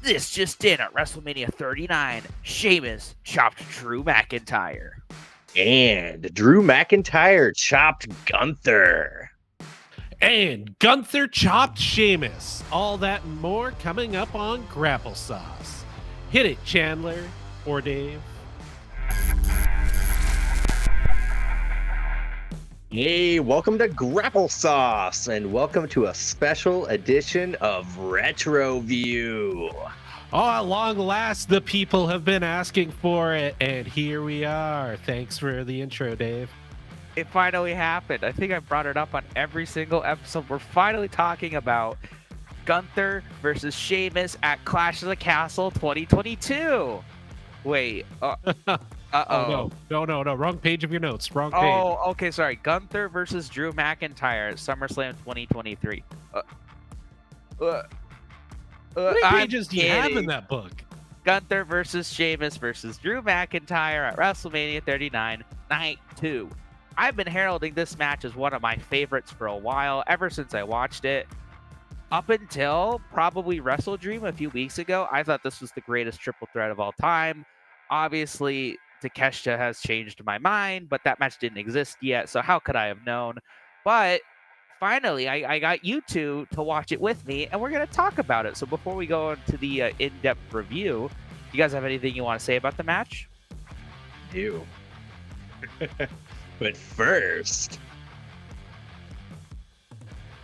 This just in at WrestleMania 39, Sheamus chopped Drew McIntyre. And Drew McIntyre chopped Gunther. And Gunther chopped Sheamus. All that and more coming up on Grapple Sauce. Hit it, Chandler or Dave. Hey, welcome to Grapple Sauce, and welcome to a special edition of Retro View. Oh, at long last, the people have been asking for it, and here we are. Thanks for the intro, Dave. It finally happened. I think I brought it up on every single episode. We're finally talking about Gunther versus Sheamus at Clash of the Castle 2022. Wait. Uh-oh. Oh, no. Wrong page of your notes. Wrong page. Oh, okay, sorry. Gunther versus Drew McIntyre at SummerSlam 2023. How many pages do you have in that book? Gunther versus Sheamus versus Drew McIntyre at WrestleMania 39, Night 2. I've been heralding this match as one of my favorites for a while, ever since I watched it. Up until probably Wrestle Dream a few weeks ago, I thought this was the greatest triple threat of all time. Obviously, Takeshita has changed my mind, but that match didn't exist yet, so how could I have known? But finally, I got you two to watch it with me, and we're going to talk about it. So before we go into the in-depth review, you guys have anything you want to say about the match? Do. But first,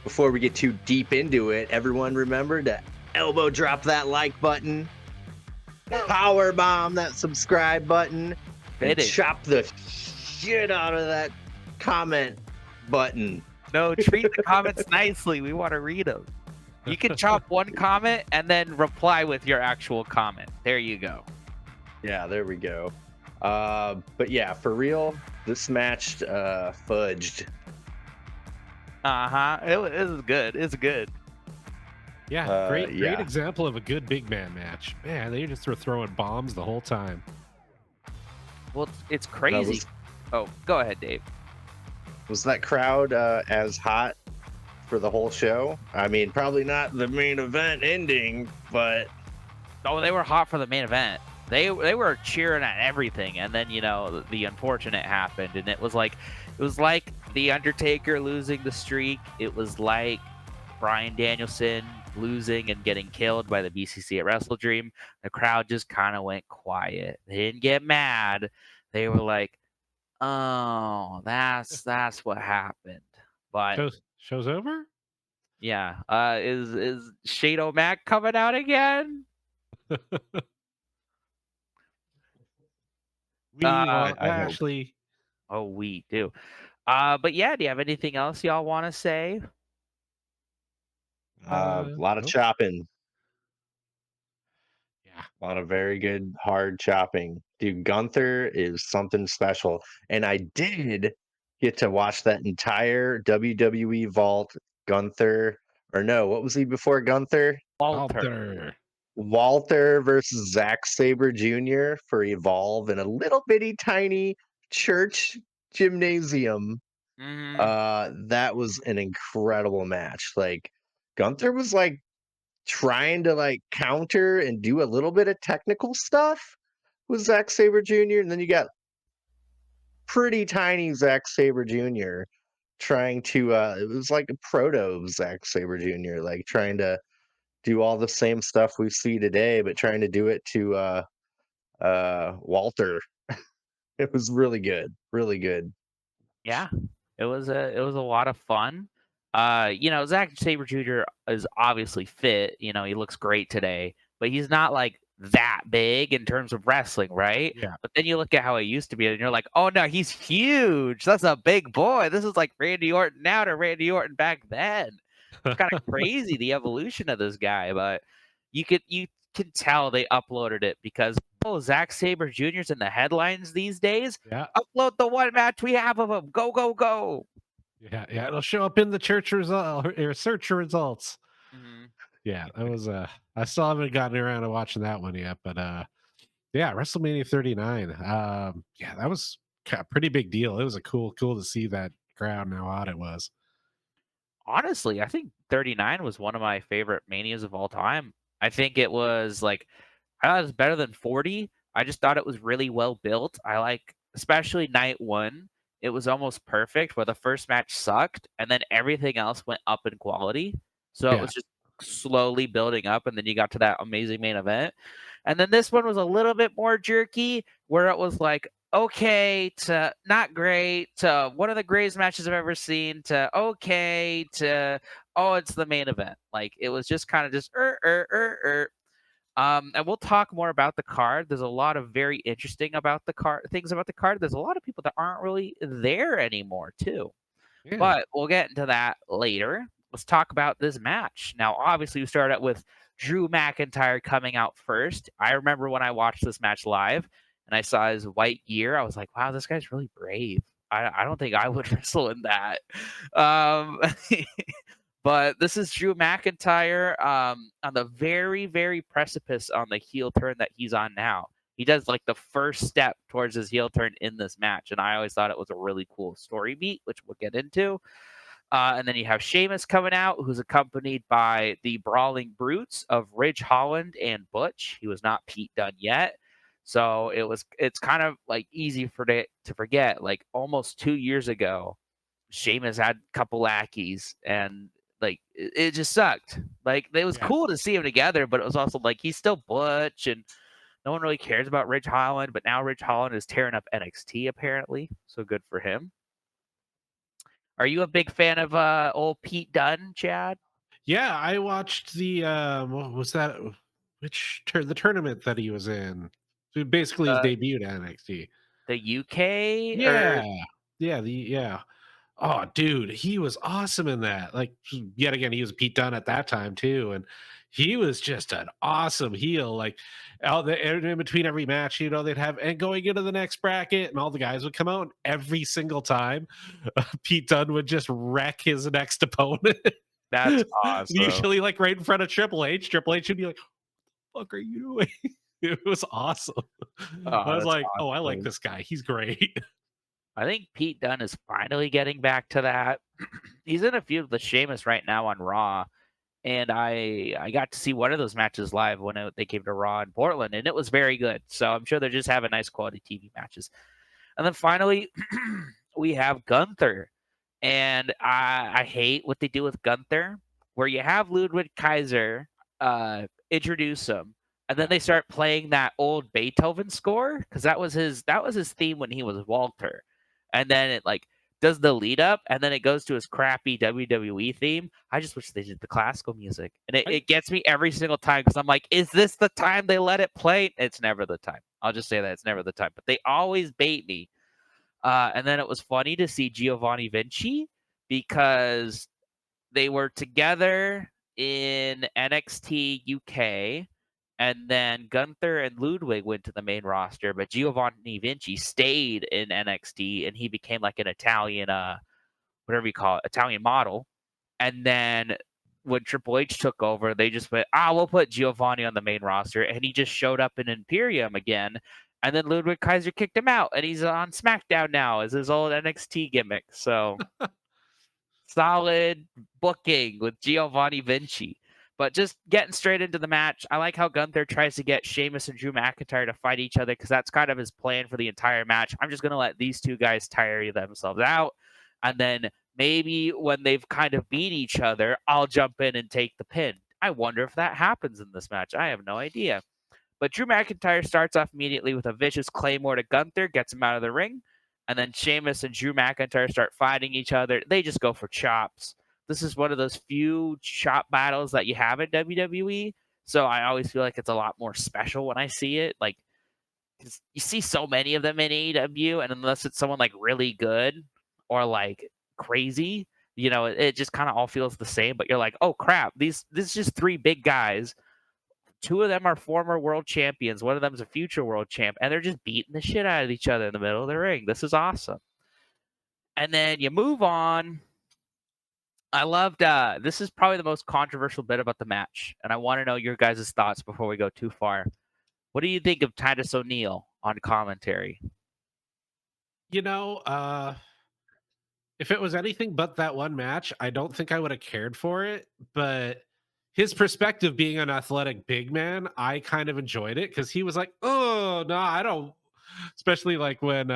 before we get too deep into it, everyone remember to elbow drop that like button, power bomb that subscribe button, and chop the shit out of that comment button. No, treat the comments nicely. We want to read them. You can chop one comment and then reply with your actual comment. There you go. Yeah, there we go. But yeah, for real, this match fudged. It was good. It's good. Yeah, great example of a good big man match. Man, they just were throwing bombs the whole time. Well, it's crazy. Oh, go ahead, Dave. Was that crowd as hot for the whole show? I mean, probably not the main event ending, but... Oh, they were hot for the main event. They were cheering at everything, and then, the unfortunate happened, and it was like The Undertaker losing the streak. It was like Bryan Danielson losing and getting killed by the BCC at Wrestle Dream. The crowd just kind of went quiet. They didn't get mad. They were like, "Oh, that's what happened." But show's over? Yeah. Is Shane O'Mac coming out again? Actually. Oh, we do. But yeah, do you have anything else y'all want to say? A lot of chopping. Yeah. A lot of very good, hard chopping. Dude, Gunther is something special. And I did get to watch that entire WWE Vault Gunther, or no, what was he before Gunther? Walter versus Zack Sabre Jr. for Evolve in a little bitty tiny church gymnasium. That was an incredible match. Like, Gunther was like trying to like counter and do a little bit of technical stuff with Zack Sabre Jr. And then you got pretty tiny Zack Sabre Jr. trying to it was like a proto Zack Sabre Jr. like trying to do all the same stuff we see today, but trying to do it to Walter. It was really good. Really good. Yeah. It was a lot of fun. Zack Sabre Jr. is obviously fit. He looks great today, but he's not like that big in terms of wrestling, right? Yeah. But then you look at how he used to be, and you're like, oh no, he's huge. That's a big boy. This is like Randy Orton now to Randy Orton back then. It's kind of crazy the evolution of this guy, but you can tell they uploaded it because Zack Sabre Jr.'s in the headlines these days. Yeah. Upload the one match we have of him. Go, go, go. Yeah, it'll show up in the church result or search results. Mm-hmm. Yeah, that was I still haven't gotten around to watching that one yet, but yeah, WrestleMania 39. Yeah, that was a pretty big deal. It was cool to see that crowd and how hot it was. Honestly, I think 39 was one of my favorite manias of all time. I think it was like I thought it was better than 40. I just thought it was really well built. I like, especially night one, it was almost perfect where the first match sucked and then everything else went up in quality. So it Yeah. was just slowly building up and then you got to that amazing main event. And then this one was a little bit more jerky where it was like, okay to not great to one of the greatest matches I've ever seen to okay to oh, it's the main event. Like it was just kind of just and we'll talk more about the card. There's a lot of very interesting about the card things about the card. There's a lot of people that aren't really there anymore too. Yeah. But we'll get into that later. Let's talk about this match. Now, obviously, we started out with Drew McIntyre coming out first. I remember when I watched this match live and I saw his white gear, I was like, wow, this guy's really brave. I don't think I would wrestle in that. Um, but this is Drew McIntyre on the very, very precipice on the heel turn that he's on now. He does like the first step towards his heel turn in this match, and I always thought it was a really cool story beat, which we'll get into. And then you have Sheamus coming out, who's accompanied by the Brawling Brutes of Ridge Holland and Butch. He was not Pete Dunne yet. So it's kind of like easy to forget. Like almost 2 years ago, Sheamus had a couple lackeys and like it just sucked. Like it was Yeah. cool to see him together, but it was also like he's still Butch and no one really cares about Ridge Holland, but now Ridge Holland is tearing up NXT apparently. So good for him. Are you a big fan of old Pete Dunne, Chad? Yeah, I watched the what was that, the tournament that he was in. So basically his Uh, debut at NXT. the UK or Yeah. Yeah. Oh, dude, he was awesome in that. Like, yet again, he was Pete Dunne at that time too, and he was just an awesome heel. Like, out the in between every match, they'd have and going into the next bracket, and all the guys would come out, and every single time, Pete Dunne would just wreck his next opponent. that's awesome. Usually, like right in front of Triple H. Triple H would be like, "Fuck, are you doing?" It was awesome. I Oh, was that's like, "Oh, I like awesome. this guy. He's great." I think Pete Dunne is finally getting back to that. He's in a few of the Sheamus right now on Raw, and I got to see one of those matches live when they came to Raw in Portland, and it was very good. So I'm sure they're just having nice quality TV matches. And then finally, we have Gunther. And I hate what they do with Gunther, where you have Ludwig Kaiser introduce him, and then Yeah. they start playing that old Beethoven score because that was his theme when he was Walter, and then it like does the lead up, and then it goes to his crappy WWE theme. I just wish they did the classical music, and it, I it gets me every single time because I'm like, is this the time they let it play? It's never the time. I'll just say that it's never the time, but they always bait me and then it was funny to see Giovanni Vinci because they were together in NXT UK, and then Gunther and Ludwig went to the main roster, but Giovanni Vinci stayed in NXT and he became like an Italian, whatever you call it, Italian model. And then when Triple H took over, they just went, we'll put Giovanni on the main roster. And he just showed up in Imperium again. And then Ludwig Kaiser kicked him out. And he's on SmackDown now as his old NXT gimmick. So solid booking with Giovanni Vinci. But just getting straight into the match, I like how Gunther tries to get Sheamus and Drew McIntyre to fight each other because that's kind of his plan for the entire match. I'm just going to let these two guys tire themselves out. And then maybe when they've kind of beat each other, I'll jump in and take the pin. I wonder if that happens in this match. I have no idea. But Drew McIntyre starts off immediately with a vicious claymore to Gunther, gets him out of the ring. And then Sheamus and Drew McIntyre start fighting each other. They just go for chops. This is one of those few chop battles that you have in WWE. So I always feel like it's a lot more special when I see it. Like, 'cause you see so many of them in AEW, and unless it's someone like really good or like crazy, it just kind of all feels the same. But you're like, oh crap, this is just three big guys. Two of them are former world champions. One of them is a future world champ, and they're just beating the shit out of each other in the middle of the ring. This is awesome. And then you move on. I loved this is probably the most controversial bit about the match, and I want to know your guys' thoughts before we go too far. What do you think of Titus O'Neil on commentary? you know, uh if it was anything but that one match, I don't think I would have cared for it, but his perspective being an athletic big man, I kind of enjoyed it because he was like, "Oh no, I don't." Especially like when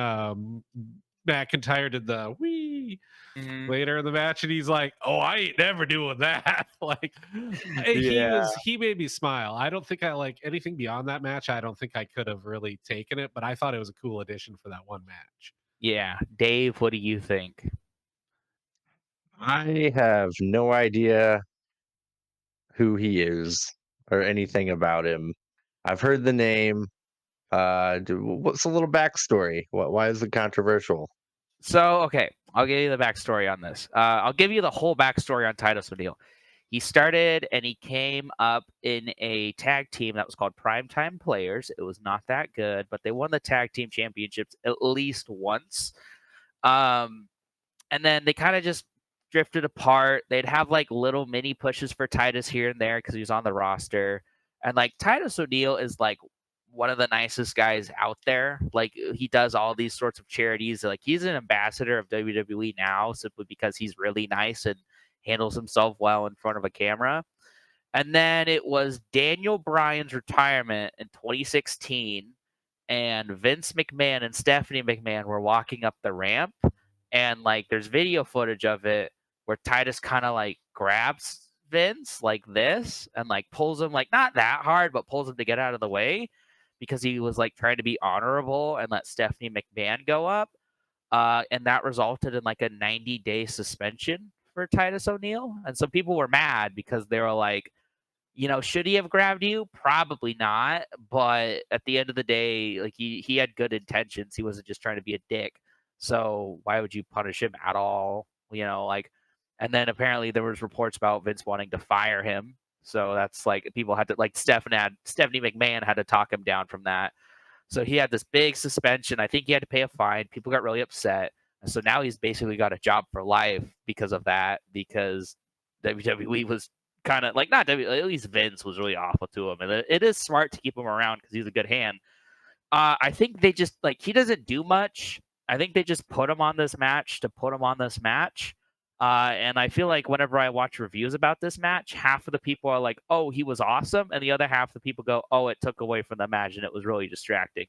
McIntyre did the wee Mhm. later in the match, and he's like, "Oh, I ain't never doing that." Like, Yeah. he made me smile. I don't think I like anything beyond that match. I don't think I could have really taken it, but I thought it was a cool addition for that one match. Yeah. Dave, what do you think? I have no idea who he is or anything about him. I've heard the name. What's a little backstory? Why is it controversial? So, okay, I'll give you the backstory on this. I'll give you the whole backstory on Titus O'Neil. He started and he came up in a tag team that was called Primetime Players. It was not that good, but they won the tag team championships at least once. Um, and then they kind of just drifted apart. They'd have like little mini pushes for Titus here and there because he was on the roster. And like Titus O'Neil is like one of the nicest guys out there. Like he does all these sorts of charities. Like he's an ambassador of WWE now simply because he's really nice and handles himself well in front of a camera. And then it was Daniel Bryan's retirement in 2016, and Vince McMahon and Stephanie McMahon were walking up the ramp, and like there's video footage of it where Titus kind of like grabs Vince like this and like pulls him like not that hard, but pulls him to get out of the way because he was like trying to be honorable and let Stephanie McMahon go up. And that resulted in like a 90-day suspension for Titus O'Neil. And some people were mad because they were like, should he have grabbed you? Probably not. But at the end of the day, like he had good intentions. He wasn't just trying to be a dick. So why would you punish him at all? Like, and then apparently there was reports about Vince wanting to fire him. So that's like people had to like Stephanie McMahon had to talk him down from that. So he had this big suspension. I think he had to pay a fine. People got really upset. And so now he's basically got a job for life because of that, because WWE was kind of like, not WWE, at least Vince was really awful to him. And it is smart to keep him around because he's a good hand. I think they just, like, he doesn't do much. I think they just put him on this match to put him on this match. And I feel like whenever I watch reviews about this match, half of the people are like, oh, he was awesome. And the other half of the people go, oh, it took away from the match and it was really distracting.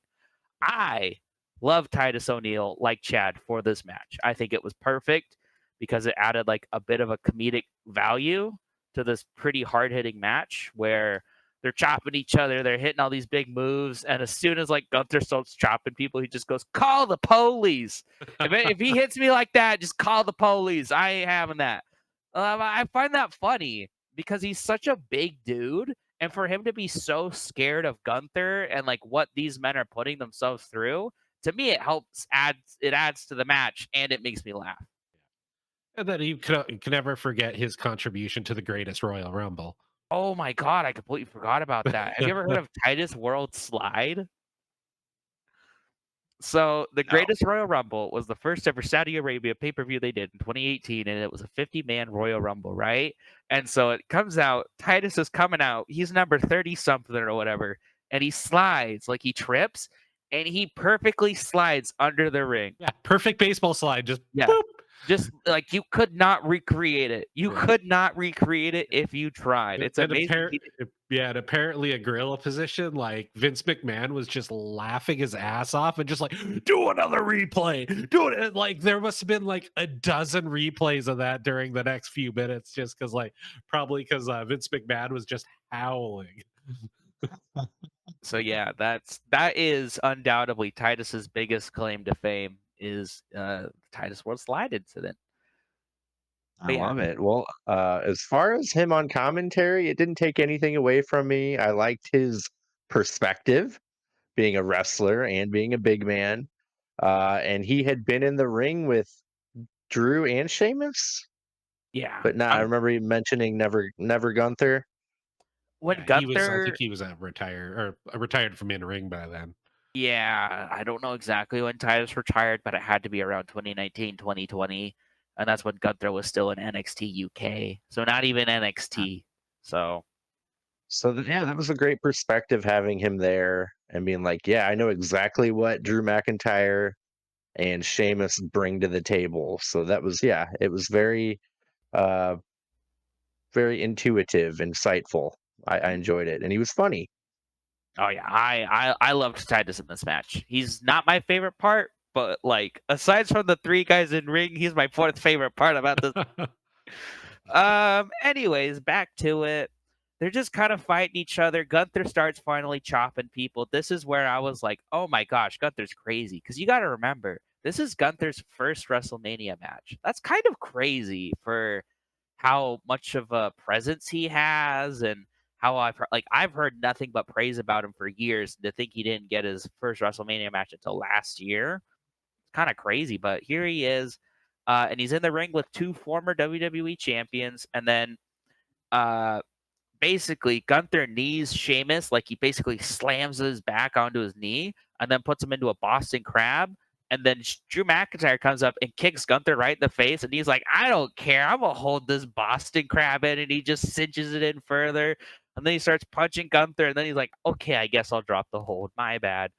I love Titus O'Neil like Chad for this match. I think it was perfect because it added like a bit of a comedic value to this pretty hard hitting match where they're chopping each other, they're hitting all these big moves, and as soon as like Gunther starts chopping people, he just goes, "Call the police! If he hits me like that, just call the police. I ain't having that." I find that funny because he's such a big dude, and for him to be so scared of Gunther and like what these men are putting themselves through, to me it adds to the match and it makes me laugh. And then you can never forget his contribution to the greatest Royal Rumble. Oh my god, I completely forgot about that. Have you ever heard of Titus World Slide? So the No. greatest Royal Rumble was the first ever Saudi Arabia pay-per-view they did in 2018, and it was a 50-man Royal Rumble, right? And so it comes out, Titus is coming out, he's number 30 something or whatever, and he slides, like he trips, and he perfectly slides under the ring. Yeah, perfect baseball slide. Just Yeah. boop. Just like you could not recreate it. You Yeah. could not recreate it if you tried. It's And amazing. and apparently a gorilla position, like Vince McMahon was just laughing his ass off and just like, do another replay, do it. And, like there must have been like a dozen replays of that during the next few minutes, just because probably because Vince McMahon was just howling. So yeah, that is undoubtedly Titus's biggest claim to fame is Titus World Slide incident. I But yeah, love it. Well, as far as him on commentary, it didn't take anything away from me. I liked his perspective, being a wrestler and being a big man. And he had been in the ring with Drew and Sheamus, yeah. but not. I remember he mentioning never Gunther. When Yeah, he was. I think Gunther, he was retired from in ring by then. yeah, I don't know exactly when Titus retired, but it had to be around 2019, 2020, and that's when Gunther was still in NXT UK. So not even NXT. So So yeah, that was a great perspective having him there and being like, yeah, I know exactly what Drew McIntyre and Sheamus bring to the table. So that was, yeah, it was very uh very intuitive, insightful. I enjoyed it, and he was funny. Oh yeah, I loved Titus in this match. He's not my favorite part, but like aside from the three guys in ring, he's my fourth favorite part about this. Anyways, back to it. They're just kind of fighting each other. Gunther starts finally chopping people. This is where I was like, oh my gosh, Gunther's crazy. Because you got to remember, this is Gunther's first WrestleMania match. That's kind of crazy for how much of a presence he has and how I've heard nothing but praise about him for years. To think he didn't get his first WrestleMania match until last year, it's kind of crazy. But here he is, and he's in the ring with two former WWE champions, and then uh, basically Gunther knees Sheamus, like he basically slams his back onto his knee and then puts him into a Boston Crab. And then Drew McIntyre comes up and kicks Gunther right in the face. And he's like, I don't care. I'm going to hold this Boston Crab in. And he just cinches it in further. And then he starts punching Gunther. And then he's like, okay, I guess I'll drop the hold. My bad.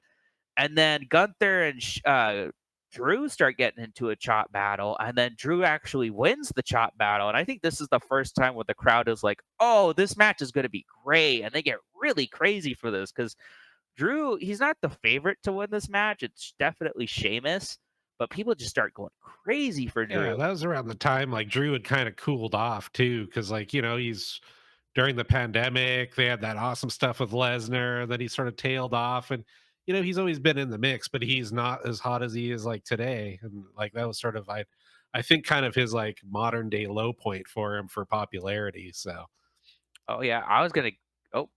And then Gunther and Drew start getting into a chop battle, and then Drew actually wins the chop battle. And I think this is the first time where the crowd is like, "Oh, this match is going to be great," and they get really crazy for this because Drew, he's not the favorite to win this match. It's definitely Sheamus, but people just start going crazy for Yeah, Drew. that was around the time like Drew had kind of cooled off too, because like he's during the pandemic they had that awesome stuff with Lesnar, then he sort of tailed off, and he's always been in the mix, but he's not as hot as he is like today, and like that was sort of I think kind of his like modern day low point for him for popularity. So Oh yeah, I was gonna. Oh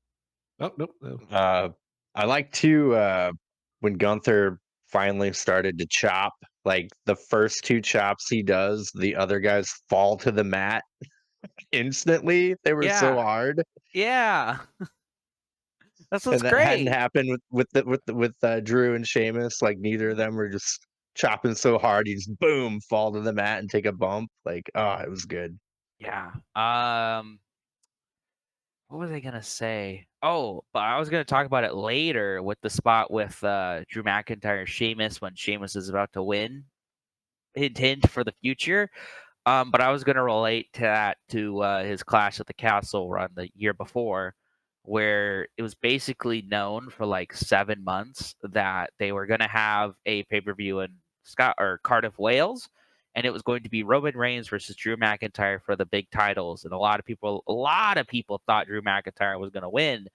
oh nope no. Uh, I like to when Gunther finally started to chop, like the first two chops he does, the other guys fall to the mat instantly. They were so yeah, hard, yeah, that's what's and that hadn't great. happened with Drew and Sheamus. Like neither of them were just chopping so hard, you just boom fall to the mat and take a bump. Like it was good. Yeah. What was I gonna say? Oh, but I was gonna talk about it later with the spot with Drew McIntyre, Sheamus when Sheamus is about to win. Hint for the future. But I was gonna relate to that to his clash at the castle run the year before, where it was basically known for like 7 months that they were gonna have a pay-per-view in Scott or Cardiff, Wales, and it was going to be Roman Reigns versus Drew McIntyre for the big titles. And a lot of people thought Drew McIntyre was gonna win,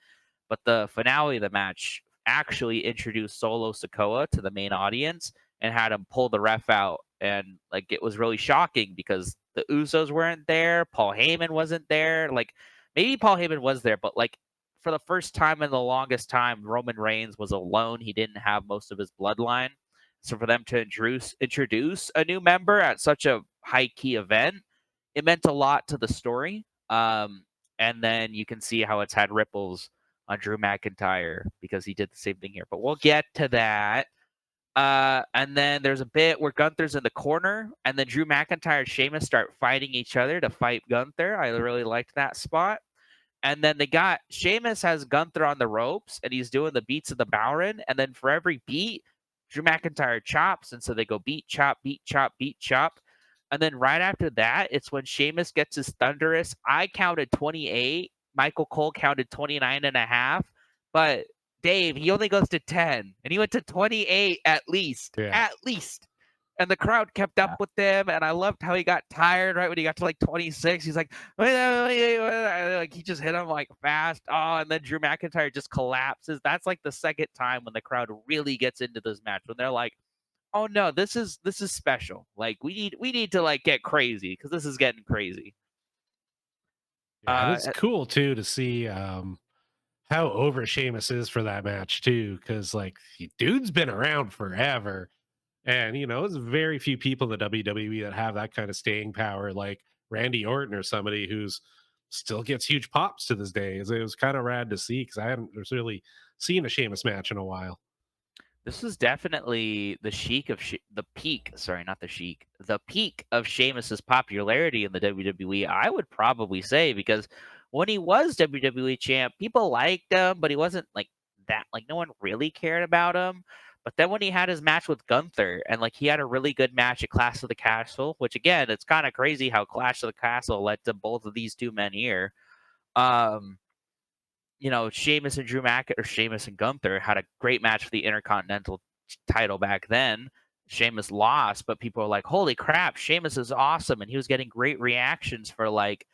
but the finale of the match actually introduced Solo Sikoa to the main audience and had him pull the ref out. And like it was really shocking because the Usos weren't there, Paul Heyman wasn't there. Like maybe Paul Heyman was there, but like for the first time in the longest time, Roman Reigns was alone. He didn't have most of his bloodline. So for them to introduce a new member at such a high key event, it meant a lot to the story. And then you can see how it's had ripples on Drew McIntyre because he did the same thing here. But we'll get to that. And then there's a bit where Gunther's in the corner, and then Drew McIntyre and Sheamus start fighting each other to fight Gunther. I really liked that spot. And then Sheamus has Gunther on the ropes, and he's doing the beats of the Bowrin. And then for every beat, Drew McIntyre chops, and so they go beat, chop, beat, chop, beat, chop. And then right after that, it's when Sheamus gets his thunderous. I counted 28. Michael Cole counted 29 and a half. But Dave, he only goes to 10. And he went to 28 at least. Yeah. At least. And the crowd kept up with them. And I loved how he got tired right when he got to like 26. He's like, like he just hit him like fast. Oh, and then Drew McIntyre just collapses. That's like the second time when the crowd really gets into this match when they're like, oh no, this is special. Like we need to like get crazy because this is getting crazy. Yeah, and it's Uh, cool too to see how over Sheamus is for that match too, because like dude's been around forever, and there's very few people in the WWE that have that kind of staying power, like Randy Orton or somebody who's still gets huge pops to this day. It was kind of rad to see because I hadn't really seen a Sheamus match in a while. this is definitely the the peak. Sorry, not the chic. The peak of Sheamus's popularity in the WWE. I would probably say because when he was WWE champ, people liked him, but he wasn't like that. Like no one really cared about him. But then when he had his match with Gunther, and like he had a really good match at Clash of the Castle, which again, it's kind of crazy how Clash of the Castle led to both of these two men here. You know, Sheamus and Gunther had a great match for the Intercontinental title back then. Sheamus lost, but people were like, "Holy crap, Sheamus is awesome!" And he was getting great reactions for like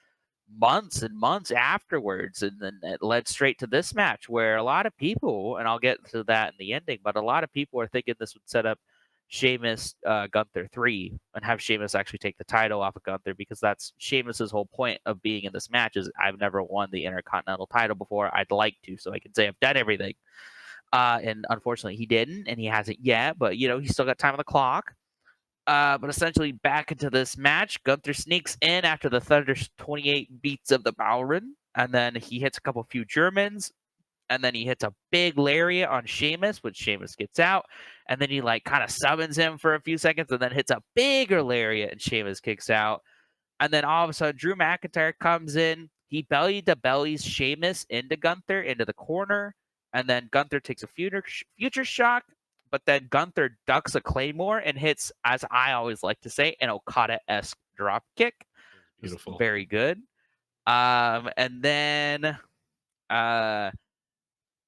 months and months afterwards. And then it led straight to this match where a lot of people, and I'll get to that in the ending, but a lot of people are thinking this would set up Sheamus Gunther 3 and have Sheamus actually take the title off of Gunther, because that's Sheamus's whole point of being in this match is I've never won the Intercontinental title before. I'd like to, so I can say I've done everything. And unfortunately he didn't, and he hasn't yet, but you know, he's still got time on the clock. But essentially back into this match, Gunther sneaks in after the Thunder's 28 beats of the Bowron, and then he hits a few Germans, and then he hits a big lariat on Sheamus, which Sheamus gets out, and then he like kind of summons him for a few seconds, and then hits a bigger lariat, and Sheamus kicks out. And then all of a sudden, Drew McIntyre comes in. He belly to bellies Sheamus into Gunther into the corner, and then Gunther takes a future shock. But then Gunther ducks a Claymore and hits, as I always like to say, an Okada-esque drop kick. Beautiful. Very good. And then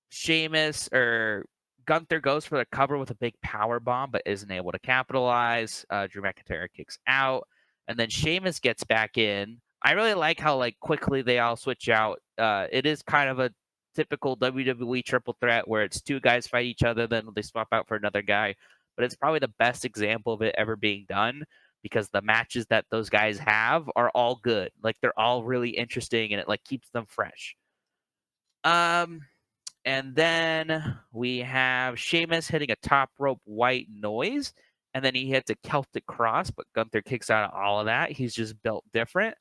Sheamus or Gunther goes for the cover with a big power bomb, but isn't able to capitalize. Drew McIntyre kicks out, and then Sheamus gets back in. I really like how like quickly they all switch out. It is kind of a typical WWE triple threat where it's two guys fight each other, then they swap out for another guy. But it's probably the best example of it ever being done, because the matches that those guys have are all good. Like they're all really interesting, and it like keeps them fresh. And then we have Sheamus hitting a top rope white noise, and then he hits a Celtic cross, but Gunther kicks out of all of that. He's just built different.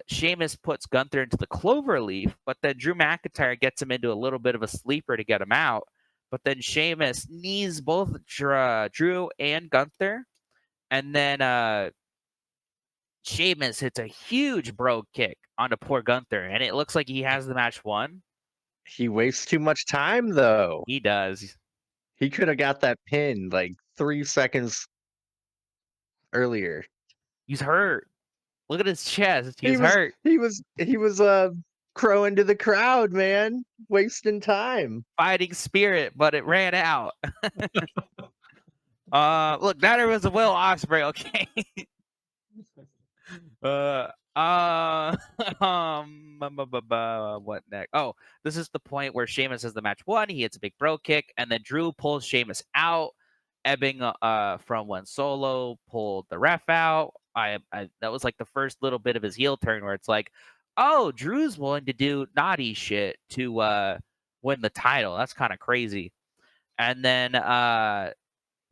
Sheamus puts Gunther into the clover leaf, but then Drew McIntyre gets him into a little bit of a sleeper to get him out. But then Sheamus knees both Drew and Gunther, and then Sheamus hits a huge brogue kick onto poor Gunther, and it looks like he has the match won. He wastes too much time, though. He does. He could have got that pin like 3 seconds earlier. He's hurt. Look at his chest. He He's was hurt. he was crowing to the crowd, man, wasting time. Fighting spirit, but it ran out. Look, that was a Will Ospreay, okay? What next? Oh, this is the point where Sheamus has the match won. He hits a big bro kick, and then Drew pulls Sheamus out. Ebbing from when Solo pulled the ref out. I that was like the first little bit of his heel turn where it's like, oh, Drew's willing to do naughty shit to win the title. That's kind of crazy. And then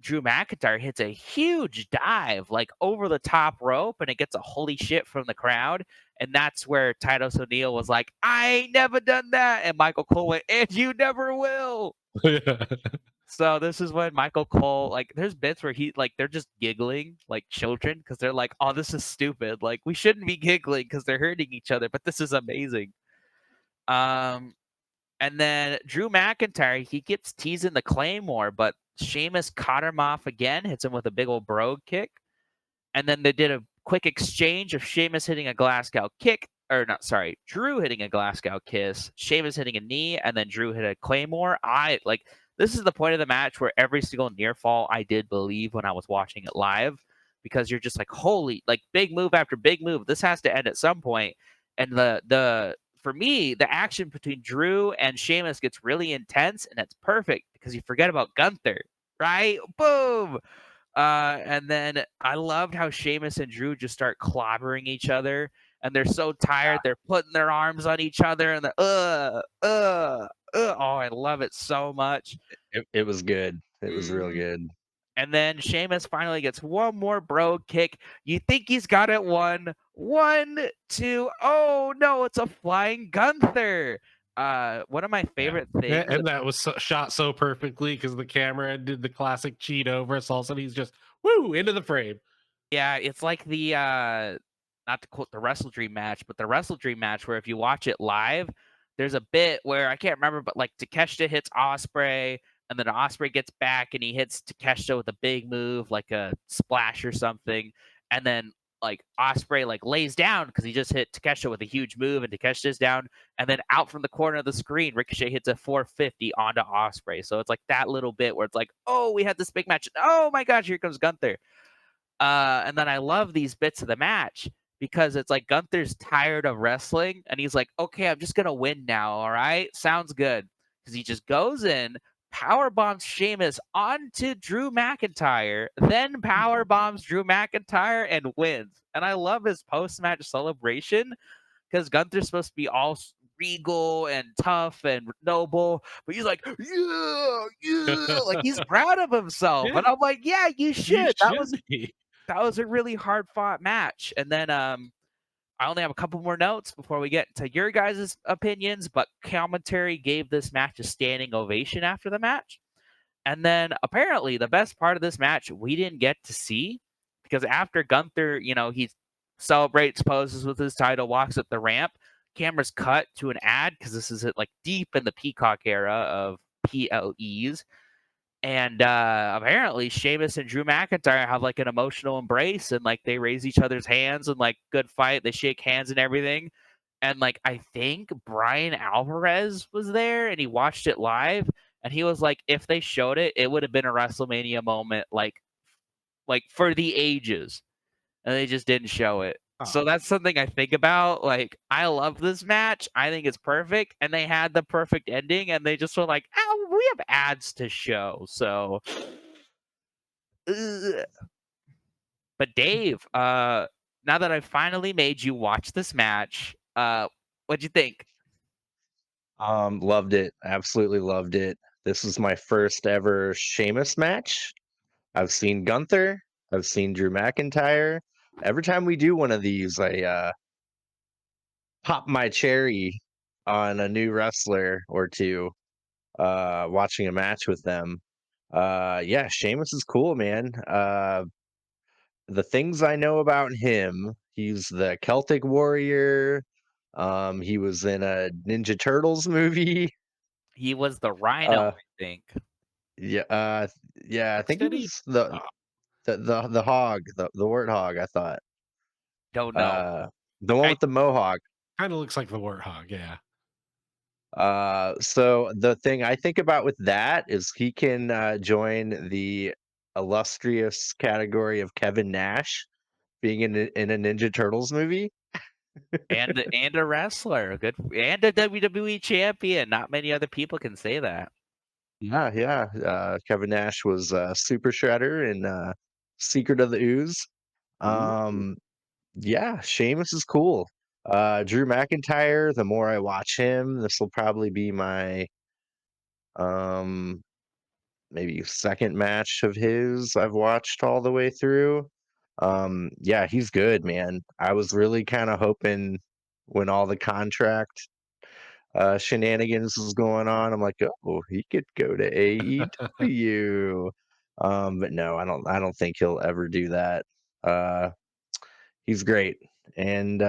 Drew McIntyre hits a huge dive like over the top rope, and it gets a holy shit from the crowd. And that's where Titus O'Neil was like, I ain't never done that. And Michael Cole went, and you never will. So this is when Michael Cole, like, there's bits where they're just giggling like children, because they're like, oh, this is stupid. Like, we shouldn't be giggling because they're hurting each other, but this is amazing. And then Drew McIntyre, he keeps teasing the Claymore, but Sheamus caught him off again, hits him with a big old brogue kick. And then they did a quick exchange of Sheamus hitting a Glasgow kick, Drew hitting a Glasgow kiss, Sheamus hitting a knee, and then Drew hit a Claymore. This is the point of the match where every single near fall I did believe when I was watching it live, because you're just like, holy, like big move after big move. This has to end at some point. And for me, the action between Drew and Sheamus gets really intense, and it's perfect because you forget about Gunther, right? Boom. And then I loved how Sheamus and Drew just start clobbering each other, and they're so tired, they're putting their arms on each other, and they're oh, I love it so much. It was good. It was real good. And then Sheamus finally gets one more brogue kick. You think he's got it won. 1, 2. Oh no, it's a flying Gunther. One of my favorite things. And that was shot so perfectly because the camera did the classic cheat over. So all of a sudden he's just into the frame. Yeah, it's like the not to quote the Wrestle Dream match, but the Wrestle Dream match where if you watch it live, there's a bit where I can't remember, but like Takeshita hits Ospreay, and then Osprey gets back and he hits Takeshita with a big move, like a splash or something, and then like Osprey like lays down because he just hit Takeshita with a huge move, and Takeshita's down, and then out from the corner of the screen, Ricochet hits a 450 onto Osprey. So it's like that little bit where it's like, oh, we had this big match. Oh my gosh, here comes Gunther. And then I love these bits of the match because it's like Gunther's tired of wrestling and he's like, okay, I'm just gonna win now. All right, sounds good. Because he just goes in, power bombs Sheamus onto Drew McIntyre, then power bombs Drew McIntyre and wins. And I love his post match celebration because Gunther's supposed to be all regal and tough and noble, but he's like, yeah, yeah, like he's proud of himself. Yeah, And I'm like, yeah, you you should. should be. That was a really hard fought match. And then I only have a couple more notes before we get to your guys' opinions, but commentary gave this match a standing ovation after the match. And then apparently the best part of this match we didn't get to see because after Gunther, he celebrates, poses with his title, walks up the ramp, cameras cut to an ad because this is like deep in the Peacock era of PLEs. And apparently Sheamus and Drew McIntyre have like an emotional embrace and like they raise each other's hands and like good fight. They shake hands and everything. And like I think Brian Alvarez was there and he watched it live and he was like, if they showed it, it would have been a WrestleMania moment like for the ages. And they just didn't show it. So Oh, that's something I think about. Like, I love this match. I think it's perfect. And they had the perfect ending, and they just were like, oh, we have ads to show. So, ugh. But Dave, now that I've finally made you watch this match, what'd you think? Loved it. Absolutely loved it. This is my first ever Sheamus match. I've seen Gunther. I've seen Drew McIntyre. Every time we do one of these, I pop my cherry on a new wrestler or two, watching a match with them. Yeah, Sheamus is cool, man. The things I know about him, he's the Celtic warrior. He was in a Ninja Turtles movie. He was the Rhino, Uh, I think. yeah, yeah, I think he Rocksteady? was Oh, the hog, the warthog, I thought. Don't know. Uh, the one I with the mohawk. kind of looks like the warthog. Yeah. So the thing I think about with that is he can join the illustrious category of Kevin Nash being in a Ninja Turtles movie. and a wrestler, good, and a WWE champion. Not many other people can say that. Yeah, yeah. Kevin Nash was Super Shredder in Secret of the Ooze. Ooh. Um, yeah, Sheamus is cool. Drew McIntyre, the more I watch him, this will probably be my um maybe second match of his I've watched all the way through. Yeah, he's good, man. I was really kind of hoping when all the contract shenanigans was going on, I'm like, oh, he could go to AEW. But no, I don't think he'll ever do that. Uh, he's great. And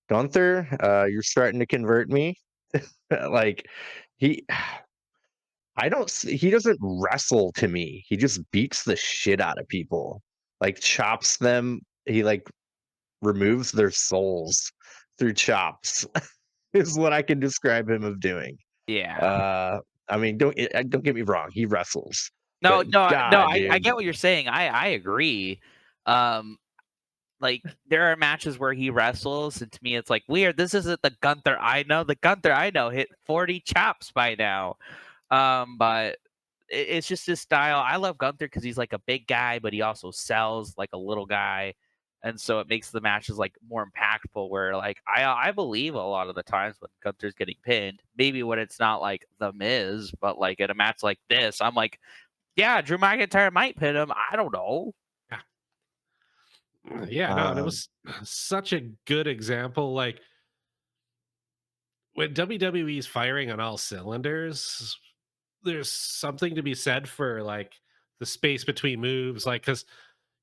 Gunther, you're starting to convert me. Like he he doesn't wrestle to me. He just beats the shit out of people. Like chops them. He like removes their souls through chops is what I can describe him of doing. Yeah. Uh I mean, don't get me wrong, he wrestles. No, But no, no. god, I dude. get what you're saying. I agree. Um, like there are matches where he wrestles, and to me, it's like weird. This isn't the Gunther I know. The Gunther I know hit 40 chops by now. But it's just his style. I love Gunther because he's like a big guy, but he also sells like a little guy, and so it makes the matches like more impactful. Where like I believe a lot of the times when Gunther's getting pinned, maybe when it's not like the Miz, but like in a match like this, I'm like, yeah, Drew McIntyre might pin him. I don't know. Yeah. Yeah. No, and it Um was such a good example. Like when WWE's firing on all cylinders, there's something to be said for like the space between moves. Like, because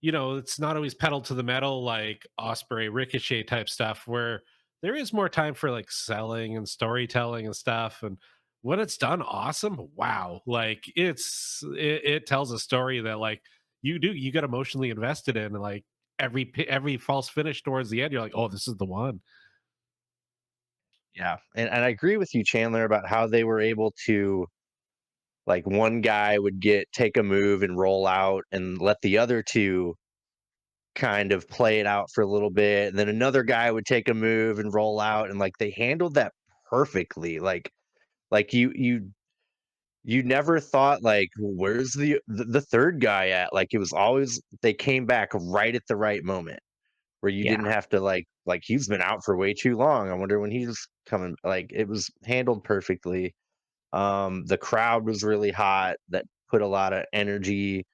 it's not always pedal to the metal like Osprey Ricochet type stuff where there is more time for like selling and storytelling and stuff. And when it's done awesome, wow. Like it tells a story that like you get emotionally invested in, and like every false finish towards the end, you're like, oh, this is the one. Yeah, and I agree with you, Chandler, about how they were able to, like, one guy would take a move and roll out and let the other two kind of play it out for a little bit, and then another guy would take a move and roll out, and, like, they handled that perfectly, like, you never thought, like, "Where's the third guy at?" Like, it was always they came back right at the right moment where you Yeah. didn't have to, like, "He's been out for way too long, I wonder when he's coming," like, it was handled perfectly. The crowd was really hot. That put a lot of energy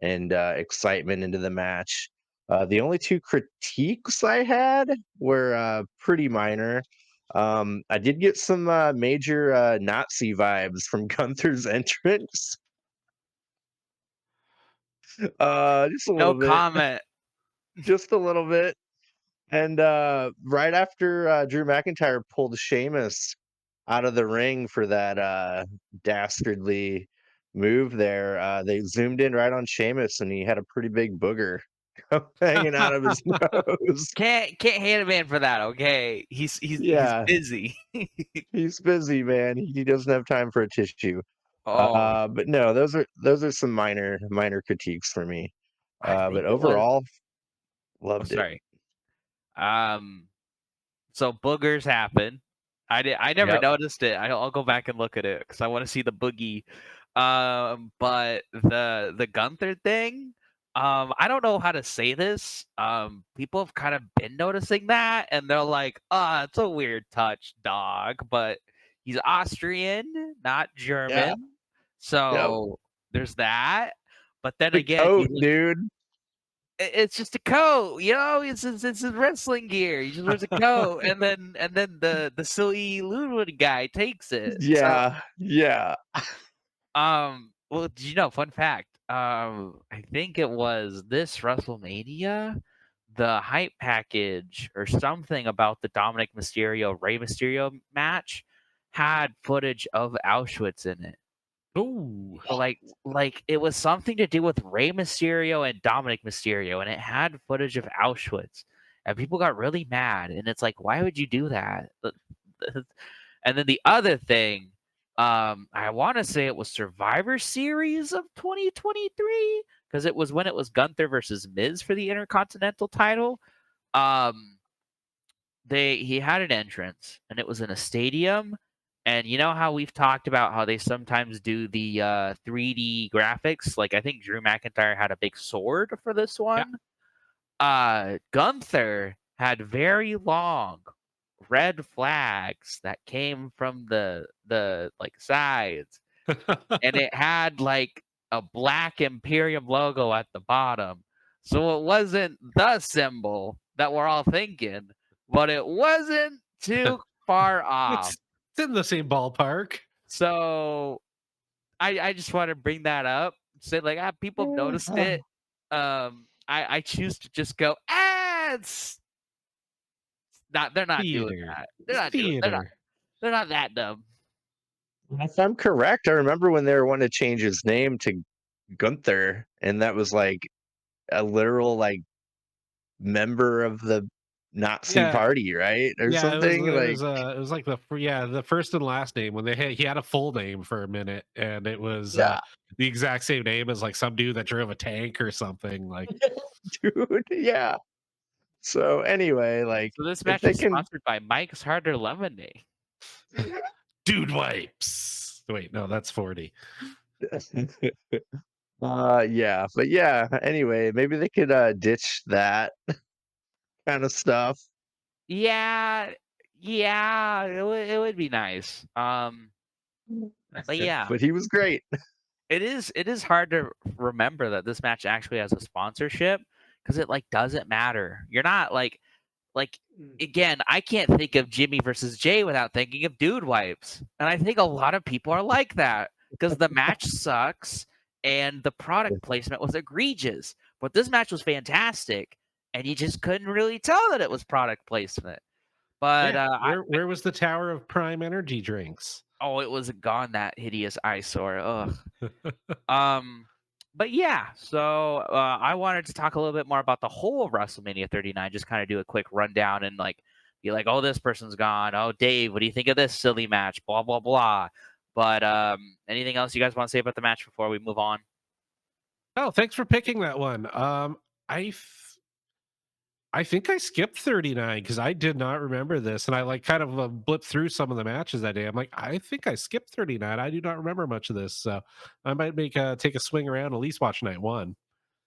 and excitement into the match. The only two critiques I had were pretty minor. I did get some major Nazi vibes from Gunther's entrance, just a No little bit, comment. just a little bit. And right after Drew McIntyre pulled Sheamus out of the ring for that dastardly move there, they zoomed in right on Sheamus, and he had a pretty big booger hanging out of his nose. Can't hate a man for that. Okay, he's Yeah, busy. he's busy, man. He doesn't have time for a tissue. Oh, But no, those are some minor critiques for me. I think But it was. overall, Oh, loved it. sorry. Um, so boogers happen. I never Yep. noticed it. I'll go back and look at it because I want to see the boogie. But the Gunther thing, I don't know how to say this. People have kind of been noticing that, and they're like, "Ah, it's a weird touch, dog." But he's Austrian, not Yeah. German, Yep. so there's that. But then The again, coat, dude. it's just a coat, you know. It's his wrestling gear. He just wears a coat, and then the silly Ludwig guy takes it. So, Yeah. Yeah. well, did you know? Fun fact. I think it was this WrestleMania, the hype package or something about the Dominic Mysterio Rey Mysterio match had footage of Auschwitz in it. Oh, So, like it was something to do with Rey Mysterio and Dominic Mysterio, and it had footage of Auschwitz, and people got really mad. And it's like, why would you do that? And then the other thing, I want to say it was Survivor Series of 2023 because it was when it was Gunther versus Miz for the Intercontinental title. Um, he had an entrance and it was in a stadium, and you know how we've talked about how they sometimes do the 3D graphics, like I think Drew McIntyre had a big sword for this yeah. one. Gunther had very long red flags that came from the like sides, and it had like a black Imperium logo at the bottom. So it wasn't the symbol that we're all thinking, but it wasn't too far off. it's it's in the same ballpark. So I just want to bring that up. Say like people have noticed Yeah. it. I choose to just go, it's not they're not doing Theater. that. They're It's not doing theater. they're not that dumb. If I'm correct, I remember when they were wanting to change his name to Gunther, and that was like a literal like member of the Nazi Yeah. party, right? Or Yeah, something like it was like the first and last name when he had a full name for a minute, and it was yeah, the exact same name as like some dude that drove a tank or something. Like, dude, yeah. So anyway, like So this if match they is can sponsored by Mike's Harder Lemonade. dude wipes. Wait, no, that's 40. yeah, but yeah, anyway, maybe they could ditch that kind of stuff. Yeah, yeah, it would be nice. But yeah, But he was great. it is hard to remember that this match actually has a sponsorship because it like doesn't matter. You're not like again, I can't think of Jimmy versus Jay without thinking of dude wipes. And I think a lot of people are like that because the match sucks and the product placement was egregious. But this match was fantastic and you just couldn't really tell that it was product placement. But Yeah, where was the Tower of Prime energy drinks? Oh, it was gone, that hideous eyesore. Ugh. Um, but yeah, so I wanted to talk a little bit more about the whole of WrestleMania 39. Just kind of do a quick rundown and like be like, oh, this person's gone. Oh, Dave, what do you think of this silly match? Blah blah blah. But anything else you guys want to say about the match before we move on? Oh, thanks for picking that one. I th- I think I skipped 39 because I did not remember this, and I like kind of blipped through some of the matches that day. I'm like, I think I skipped 39. I do not remember much of this, so I might take a swing around, at least watch night one.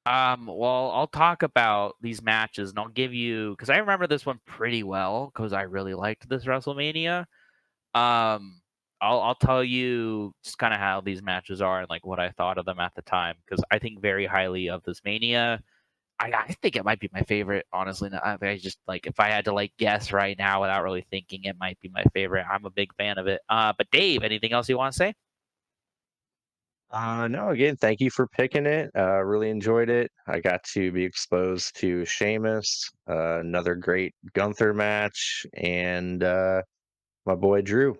Well, I'll talk about these matches and I'll give you because I remember this one pretty well because I really liked this WrestleMania. Um, I'll tell you just kind of how these matches are and like what I thought of them at the time because I think very highly of this Mania. I think it might be my favorite, honestly. I just like if I had to like guess right now without really thinking, it might be my favorite. I'm a big fan of it. But Dave, anything else you want to say? No, again, thank you for picking it. Really enjoyed it. I got to be exposed to Sheamus, another great Gunther match, and my boy Drew.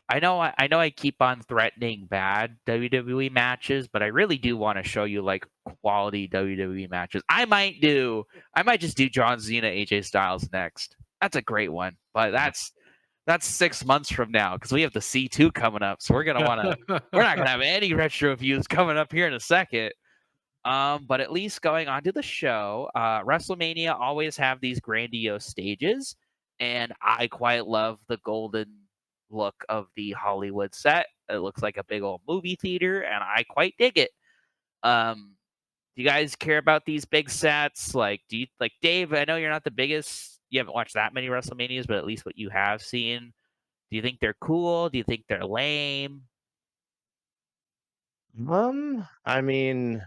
I know I keep on threatening bad WWE matches, but I really do want to show you like quality WWE matches. I might just do John Cena, AJ Styles next. That's a great one. But that's 6 months from now because we have the C2 coming up. So we're not gonna have any retro views coming up here in a second. But at least going on to the show, WrestleMania always have these grandiose stages, and I quite love the golden look of the Hollywood set. It looks like a big old movie theater, and I quite dig it. Um, do you guys care about these big sets? Like, do you like Dave? I know you're not the biggest. You haven't watched that many WrestleManias, but at least what you have seen, do you think they're cool? Do you think they're lame? I mean,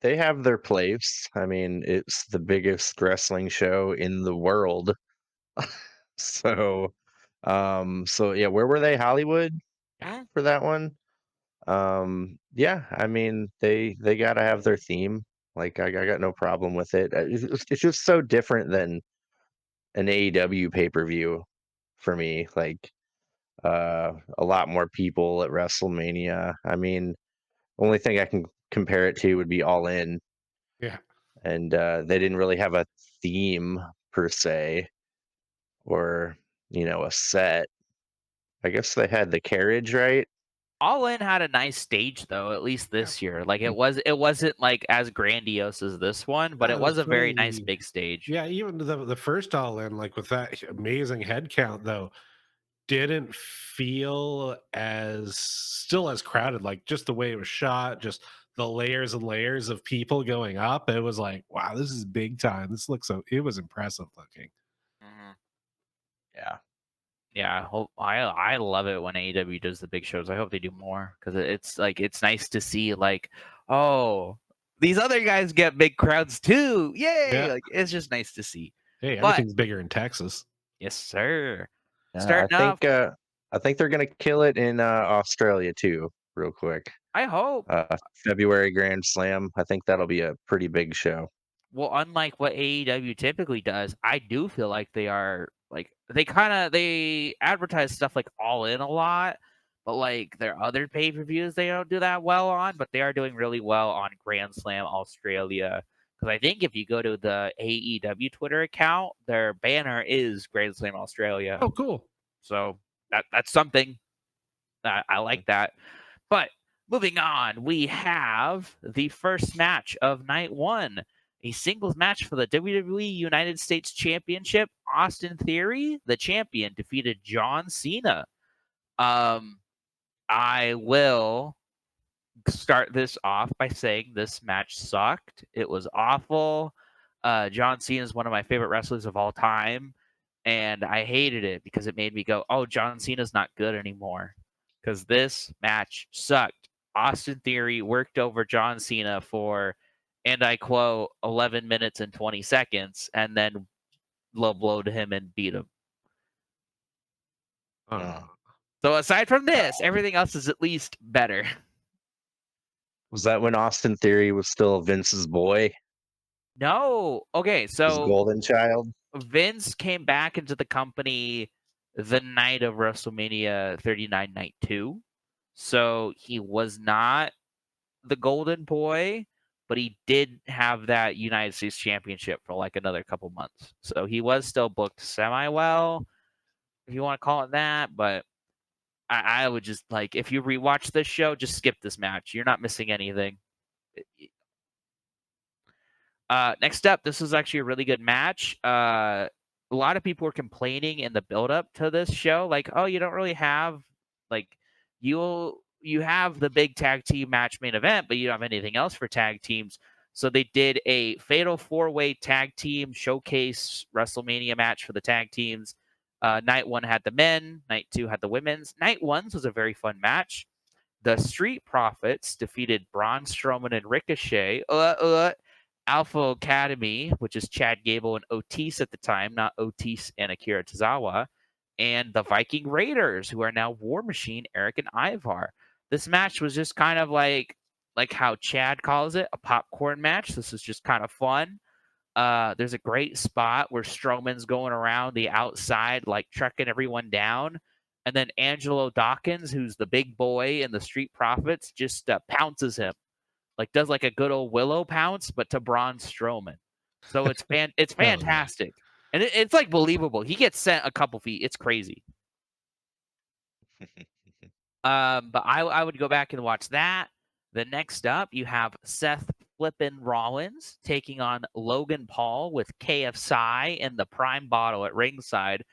they have their place. I mean, it's the biggest wrestling show in the world. So, so yeah, where were they? Hollywood for that one? Yeah, I mean, they gotta have their theme. Like, I got no problem with it. It's just so different than an AEW pay-per-view for me. Like, a lot more people at WrestleMania. I mean, only thing I can compare it to would be All In, Yeah. and they didn't really have a theme per se, or a set. I guess they had the carriage, right? All In had a nice stage though, at least Yeah. this year. Like Mm. it wasn't like as grandiose as this one, but it Yeah, was that's a very nice funny. big stage. Yeah, even the first All In, like with that amazing head count, though, didn't feel as still as crowded. Like just the way it was shot, just the layers and layers of people going up. It was like, wow, this is big time. This looks so. It was impressive looking. Mhm. Yeah. Yeah, I love it when AEW does the big shows. I hope they do more because it's like it's nice to see like, oh, these other guys get big crowds too. Yay! Yeah. Like it's just nice to see. Hey, But everything's bigger in Texas. yes, sir. Yeah, Starting off, I think they're gonna kill it in Australia too, real quick. I hope. February Grand Slam. I think that'll be a pretty big show. Well, unlike what AEW typically does, I do feel like they are like they advertise stuff like All In a lot, but like their other pay-per-views they don't do that well on, but they are doing really well on Grand Slam Australia. Because I think if you go to the AEW Twitter account, their banner is Grand Slam Australia. Oh, cool. So that's something. I like that. But moving on, we have the first match of night one, a singles match for the WWE United States Championship. Austin Theory, the champion, defeated John Cena. Um, I will start this off by saying this match sucked. It was awful. John Cena is one of my favorite wrestlers of all time, and I hated it because it made me go, "Oh, John Cena's not good anymore." Because this match sucked. Austin Theory worked over John Cena for, and I quote, 11 minutes and 20 seconds, and then low blowed him and beat him. Uh, So aside from this, everything else is at least better. was that when Austin Theory was still Vince's boy, No. Okay, his so golden child? Vince came back into the company the night of WrestleMania 39 Night 2. So he was not the golden boy, but he did have that United States Championship for like another couple months. So he was still booked semi well, if you want to call it that. But I would just like, if you rewatch this show, just skip this match. You're not missing anything. Next up, this was actually a really good match. A lot of people were complaining in the build up to this show, like, oh, you don't really have like you have the big tag team match main event, but you don't have anything else for tag teams. So they did a fatal 4-way tag team showcase WrestleMania match for the tag teams. Night 1 had the men, night 2 had the women's. Night 1's was a very fun match. The Street Profits defeated Braun Strowman and Ricochet. Alpha Academy, which is Chad Gable and Otis at the time, not Otis and Akira Tozawa, and the Viking Raiders, who are now War Machine, Eric and Ivar. This match was just kind of like how Chad calls it, a popcorn match. This is just kind of fun. There's a great spot where Strowman's going around the outside, like trucking everyone down. And then Angelo Dawkins, who's the big boy in the Street Profits, just pounces him. Like does like a good old Willow pounce, but to Braun Strowman. So it's fantastic. And it's like believable. He gets sent a couple feet. It's crazy. But I would go back and watch that. The next up, you have Seth Flippin' Rollins taking on Logan Paul with KFSI and the Prime Bottle at ringside.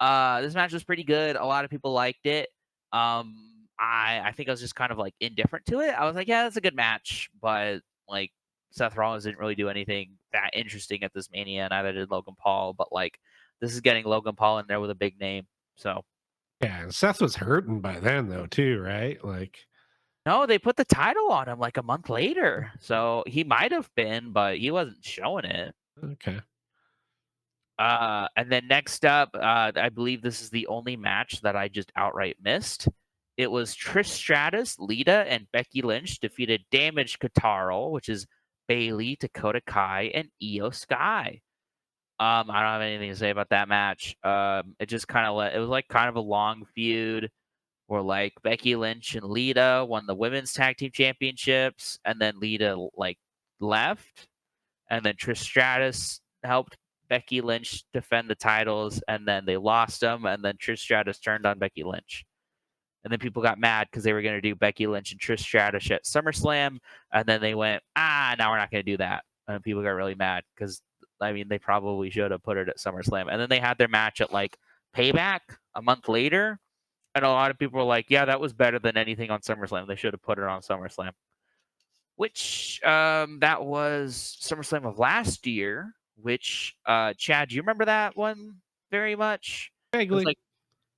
This match was pretty good. A lot of people liked it. I think I was just kind of like indifferent to it. I was like, yeah, that's a good match, but like Seth Rollins didn't really do anything that interesting at this Mania, and neither did Logan Paul. But like, this is getting Logan Paul in there with a big name. So Yeah, and Seth was hurting by then though too, right? Like, no, they put the title on him like a month later, so he might have been, but he wasn't showing it. okay. And then next up, I believe this is the only match that I just outright missed. It was Trish Stratus, Lita, and Becky Lynch defeated Damage Kataro, which is Bailey, Dakota Kai, and Io Sky. I don't have anything to say about that match. It just kind of it was like kind of a long feud where like Becky Lynch and Lita won the women's tag team championships, and then Lita like left, and then Trish Stratus helped Becky Lynch defend the titles, and then they lost them, and then Trish Stratus turned on Becky Lynch. And then people got mad because they were going to do Becky Lynch and Trish Stratus at SummerSlam, and then they went, now we're not going to do that. And people got really mad because, I mean, they probably should have put it at SummerSlam. And then they had their match at, like, Payback a month later, and a lot of people were like, yeah, that was better than anything on SummerSlam. They should have put it on SummerSlam. Which, that was SummerSlam of last year, which, Chad, do you remember that one very much? It was Vaguely. like,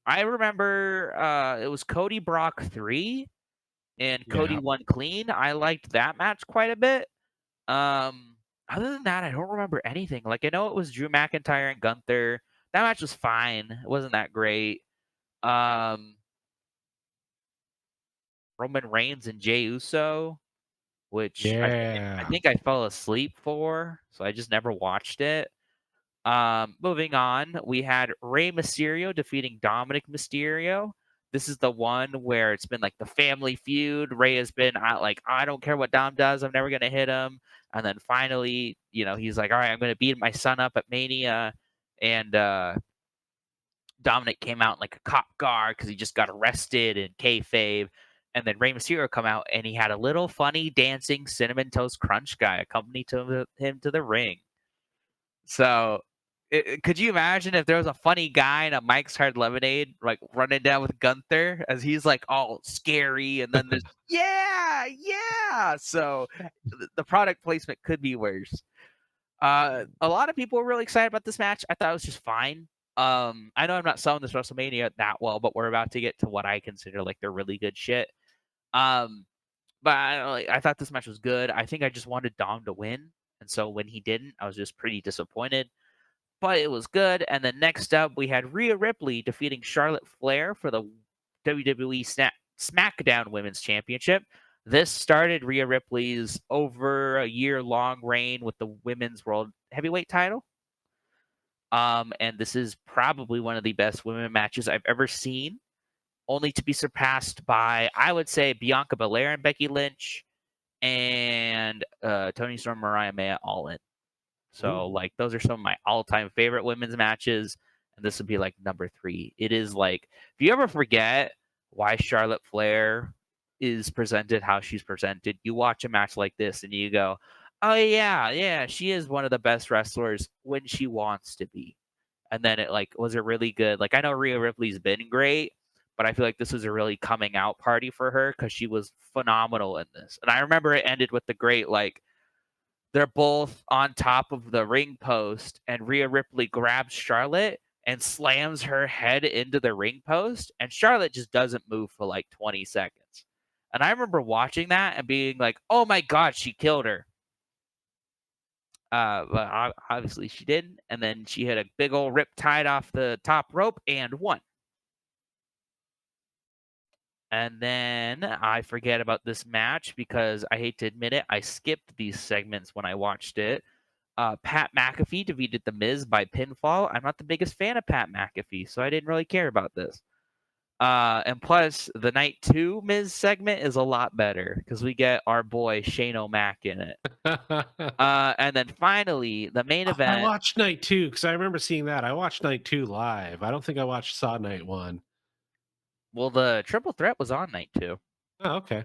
I remember it was Cody Brock 3 and Cody Yeah. won clean. I liked that match quite a bit. Other than that, I don't remember anything. Like I know it was Drew McIntyre and Gunther. That match was fine. It wasn't that great. Roman Reigns and Jey Uso, which I Yeah. think I fell asleep for, so I just never watched it. Moving on, we had Rey Mysterio defeating Dominic Mysterio. This is the one where it's been like the family feud. Rey has been like, I don't care what Dom does, I'm never gonna hit him. And then finally, he's like, all right, I'm gonna beat my son up at Mania. And Dominic came out in like a cop guard because he just got arrested in kayfabe. And then Rey Mysterio come out and he had a little funny dancing cinnamon toast crunch guy accompany him to the ring. So, could you imagine if there was a funny guy in a Mike's Hard Lemonade, like running down with Gunther as he's like all scary, and then there's yeah. So the product placement could be worse. A lot of people were really excited about this match. I thought it was just fine. I know I'm not selling this WrestleMania that well, but we're about to get to what I consider like the really good shit. But I thought this match was good. I think I just wanted Dom to win. And so when he didn't, I was just pretty disappointed. But it was good. And then next up, we had Rhea Ripley defeating Charlotte Flair for the WWE SmackDown Women's Championship. This started Rhea Ripley's over a year-long reign with the Women's World Heavyweight title. And this is probably one of the best women matches I've ever seen, only to be surpassed by, I would say, Bianca Belair and Becky Lynch and Toni Storm, Mariah May all in. So, like, those are some of my all-time favorite women's matches, and this would be, like, number 3. It is, like, if you ever forget why Charlotte Flair is presented how she's presented, you watch a match like this and you go, oh, yeah, she is one of the best wrestlers when she wants to be. And then it, like, was a really good, like, I know Rhea Ripley's been great, but I feel like this was a really coming out party for her because she was phenomenal in this. And I remember it ended with the great, like, they're both on top of the ring post, and Rhea Ripley grabs Charlotte and slams her head into the ring post, and Charlotte just doesn't move for like 20 seconds. And I remember watching that and being like, oh my God, she killed her. But obviously she didn't. And then she had a big old rip tied off the top rope and won. And then I forget about this match because I hate to admit it, I skipped these segments when I watched it. Pat McAfee defeated The Miz by pinfall. I'm not the biggest fan of Pat McAfee, so I didn't really care about this. And plus, the Night 2 Miz segment is a lot better because we get our boy Shane O'Mac in it. And then finally, the main event. I watched Night 2 because I remember seeing that. I watched Night 2 live. I don't think I saw Night 1. Well, the triple threat was on Night 2. Oh, okay.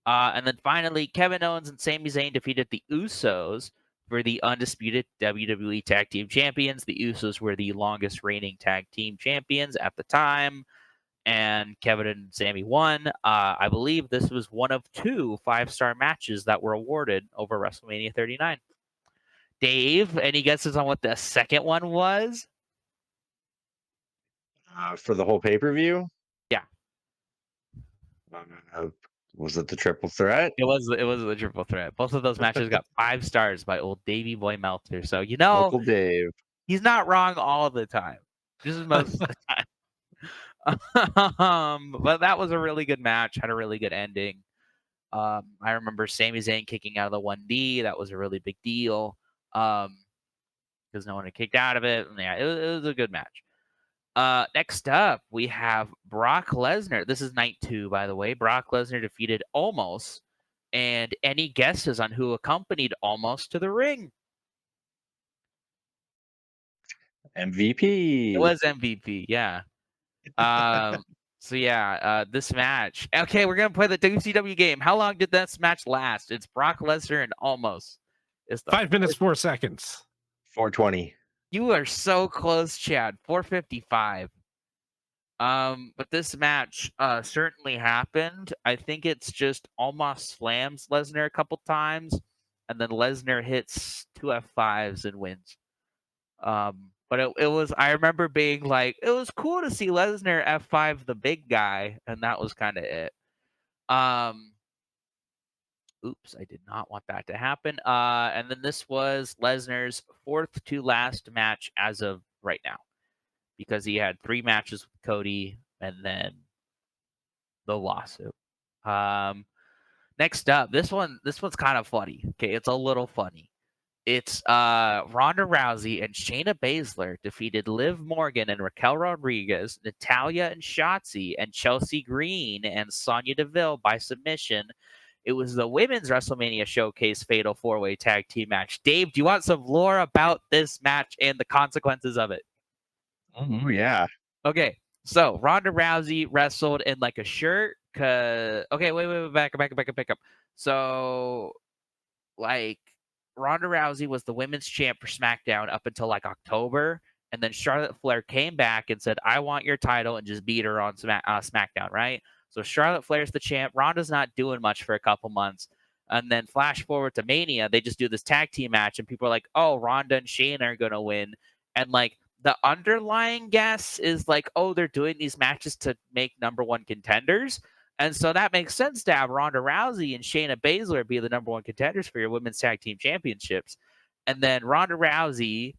And then finally, Kevin Owens and Sami Zayn defeated the Usos for the undisputed WWE Tag Team Champions. The Usos were the longest reigning tag team champions at the time, and Kevin and Sami won. I believe this was one of 2 5-star matches that were awarded over WrestleMania 39. Dave, any guesses on what the second one was? For the whole pay-per-view? Yeah. Was it the triple threat? It was the triple threat. Both of those matches got 5 stars by old Davey Boy Meltzer. So, you know, Uncle Dave. He's not wrong all the time. Just most of the time. But that was a really good match. Had a really good ending. I remember Sami Zayn kicking out of the 1D. That was a really big deal. Because no one had kicked out of it. And yeah, it was a good match. Next up, we have Brock Lesnar. This is Night 2, by the way. Brock Lesnar defeated Omos. And any guesses on who accompanied Omos to the ring? MVP. It was MVP, yeah. So yeah, this match. Okay, we're gonna play the WCW game. How long did this match last? It's Brock Lesnar and Omos. It's 5 minutes 4 seconds. 4:20. You are so close, Chad. 4:55. But this match certainly happened. I think it's just Omos slams Lesnar a couple times, and then Lesnar hits 2 F5s and wins. But it was, I remember being like, it was cool to see Lesnar F5 the big guy, and that was kind of it. Oops, I did not want that to happen. And then this was Lesnar's 4th to last match as of right now, because he had 3 matches with Cody and then the lawsuit. Next up, this one's kind of funny. Okay, it's a little funny. It's Ronda Rousey and Shayna Baszler defeated Liv Morgan and Raquel Rodriguez, Natalya and Shotzi, and Chelsea Green and Sonya Deville by submission. It was the Women's WrestleMania Showcase Fatal 4-Way Tag Team match. Dave, do you want some lore about this match and the consequences of it? Oh, yeah. Okay, so Ronda Rousey wrestled in like a shirt. Okay, wait, back up. So, like, Ronda Rousey was the women's champ for SmackDown up until like October, and then Charlotte Flair came back and said, "I want your title," and just beat her on SmackDown, right? So Charlotte Flair's the champ. Ronda's not doing much for a couple months, and then flash forward to Mania, they just do this tag team match, and people are like, "Oh, Ronda and Shayna are gonna win," and like the underlying guess is like, "Oh, they're doing these matches to make number 1 contenders." And so that makes sense to have Ronda Rousey and Shayna Baszler be the number 1 contenders for your women's tag team championships. And then Ronda Rousey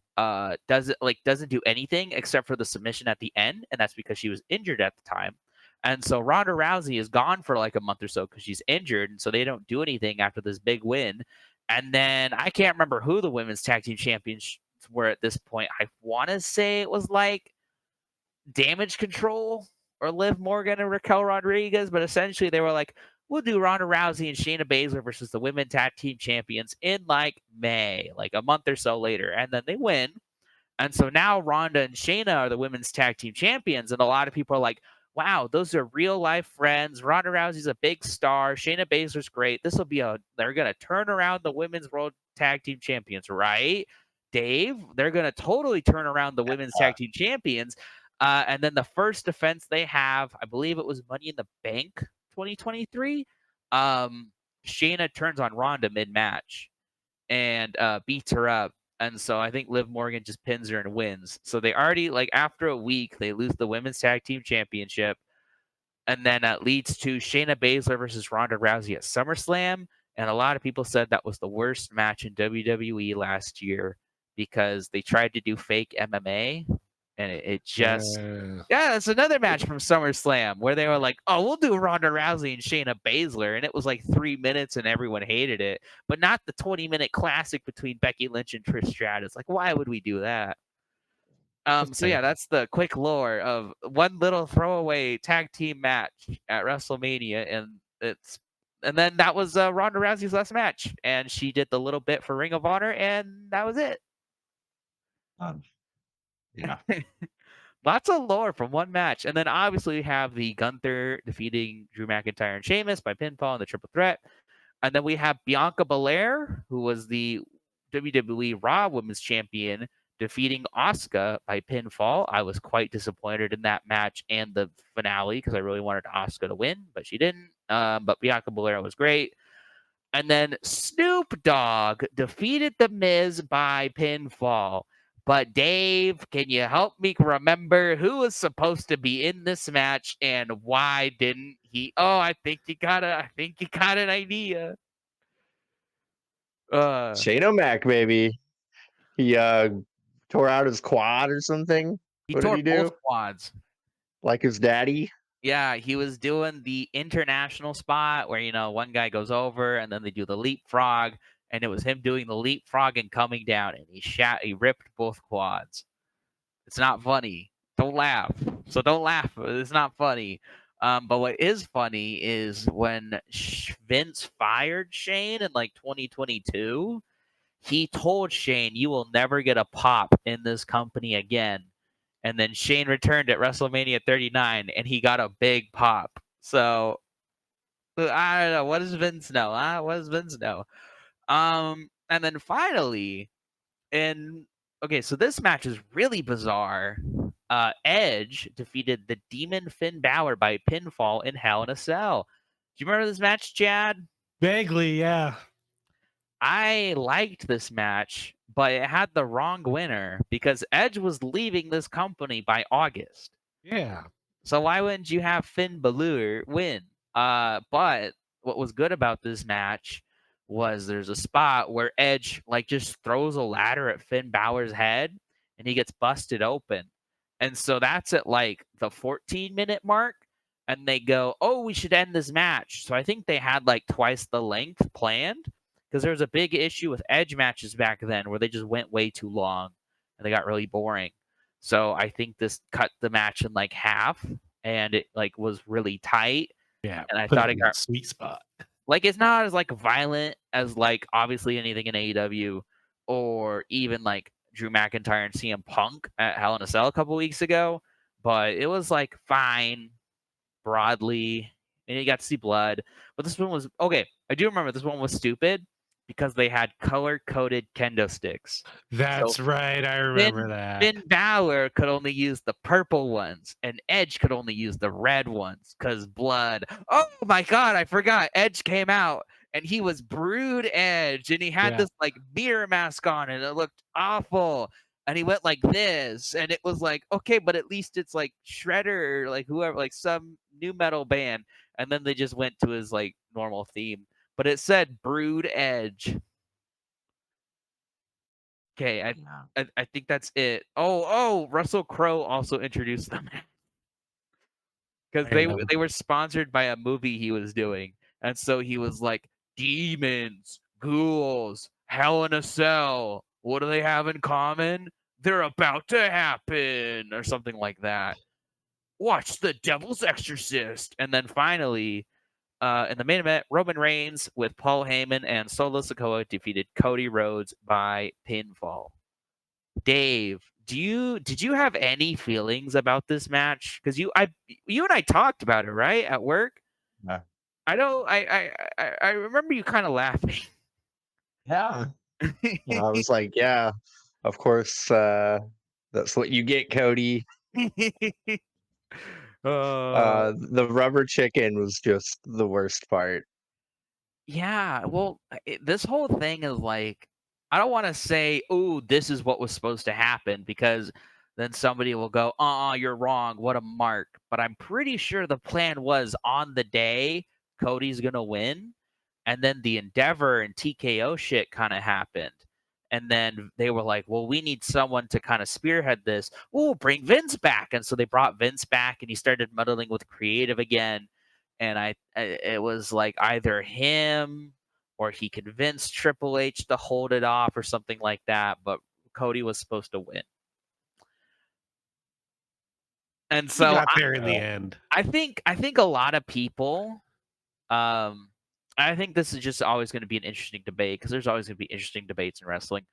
doesn't do anything except for the submission at the end, and that's because she was injured at the time. And so Ronda Rousey is gone for like a month or so because she's injured, and so they don't do anything after this big win. And then I can't remember who the women's tag team champions where at this point I want to say it was like Damage Control or Liv Morgan and Raquel Rodriguez, but essentially they were like, we'll do Ronda Rousey and Shayna Baszler versus the women tag team champions in like May, like a month or so later, and then they win. And so now Ronda and Shayna are the women's tag team champions, and a lot of people are like, wow, those are real life friends. Ronda Rousey's a big star. Shayna Baszler's great. This will be they're going to turn around the women's world tag team champions, right? Dave, they're going to totally turn around the women's tag team champions. And then the first defense they have, I believe it was Money in the Bank 2023. Shayna turns on Ronda mid match and beats her up. And so I think Liv Morgan just pins her and wins. So they already, like, after a week, they lose the women's tag team championship. And then that leads to Shayna Baszler versus Ronda Rousey at SummerSlam. And a lot of people said that was the worst match in WWE last year because they tried to do fake MMA. And it just, yeah, that's another match from SummerSlam where they were like, oh, we'll do Ronda Rousey and Shayna Baszler. And it was like 3 minutes and everyone hated it. But not the 20-minute classic between Becky Lynch and Trish Stratus. Like, why would we do that? So yeah, that's the quick lore of one little throwaway tag team match at WrestleMania, and then that was Ronda Rousey's last match, and she did the little bit for Ring of Honor, and that was it. Yeah. Lots of lore from one match. And then obviously we have the Gunther defeating Drew McIntyre and Sheamus by pinfall in the triple threat. And then we have Bianca Belair, who was the WWE Raw Women's Champion, defeating Asuka by pinfall. I was quite disappointed in that match and the finale because I really wanted Asuka to win, but she didn't. But Bianca Belair was great. And then Snoop Dogg defeated The Miz by pinfall. But Dave, can you help me remember who was supposed to be in this match and why didn't he? Oh, I think you got an idea. Shane O'Mac, baby. He tore out his quad or something. What did he do? Both quads. Like his daddy? Yeah, he was doing the international spot where, one guy goes over and then they do the leapfrog, and it was him doing the leapfrog and coming down, and he ripped both quads. It's not funny. Don't laugh. So don't laugh. It's not funny. But what is funny is when Vince fired Shane in like 2022, he told Shane, you will never get a pop in this company again. And then Shane returned at WrestleMania 39 and he got a big pop. So I don't know. What does Vince know? What does Vince know? And then finally, so this match is really bizarre. Edge defeated the Demon Finn Balor by pinfall in Hell in a Cell. Do you remember this match, Chad? Vaguely, yeah. I liked this match, but it had the wrong winner because Edge was leaving this company by August. Yeah. So why wouldn't you have Finn Balor win? But what was good about this match was there's a spot where Edge just throws a ladder at Finn Balor's head and he gets busted open. And so that's at the 14-minute mark. And they go, oh, we should end this match. So I think they had twice the length planned because there was a big issue with Edge matches back then where they just went way too long and they got really boring. So I think this cut the match in half, and it was really tight. Yeah, and I thought it got sweet spot. It's not as violent as obviously anything in AEW or even Drew McIntyre and CM Punk at Hell in a Cell a couple weeks ago, but it was fine broadly, and you got to see blood. But this one was okay. I do remember this one was stupid because they had color-coded kendo sticks. That's right. I remember that. Finn Balor could only use the purple ones, and Edge could only use the red ones because blood. Oh my God, I forgot. Edge came out, and he was Brood Edge, and he had this mirror mask on, and it looked awful. And he went like this, and it was okay, but at least it's Shredder or whoever, some new metal band. And then they just went to his normal theme, but it said Brood Edge. Okay, I think that's it. Oh, Russell Crowe also introduced them because they were sponsored by a movie he was doing, and so he was like demons, ghouls, Hell in a Cell, what do they have in common? They're about to happen, or something like that. Watch the Devil's Exorcist. And then finally, in the main event, Roman Reigns with Paul Heyman and Solo Sikoa defeated Cody Rhodes by pinfall. Dave, did you have any feelings about this match? Because you and I talked about it, right, at work. Yeah. I don't. I remember you kind of laughing. Yeah. I was like, yeah, of course, that's what you get, Cody. uh, The rubber chicken was just the worst part. yeah. Well, this whole thing is like, I don't want to say, "Oh, this is what was supposed to happen," because then somebody will go, you're wrong. What a mark." But I'm pretty sure the plan was on the day Cody's gonna win, and then the Endeavor and TKO shit kind of happened. And then they were like, well, we need someone to kind of spearhead this. Oh, bring Vince back. And so they brought Vince back and he started muddling with creative again. And it was like either him or he convinced Triple H to hold it off or something like that. But Cody was supposed to win. And He so got there in the end. I think a lot of people, I think this is just always going to be an interesting debate because there's always going to be interesting debates in wrestling.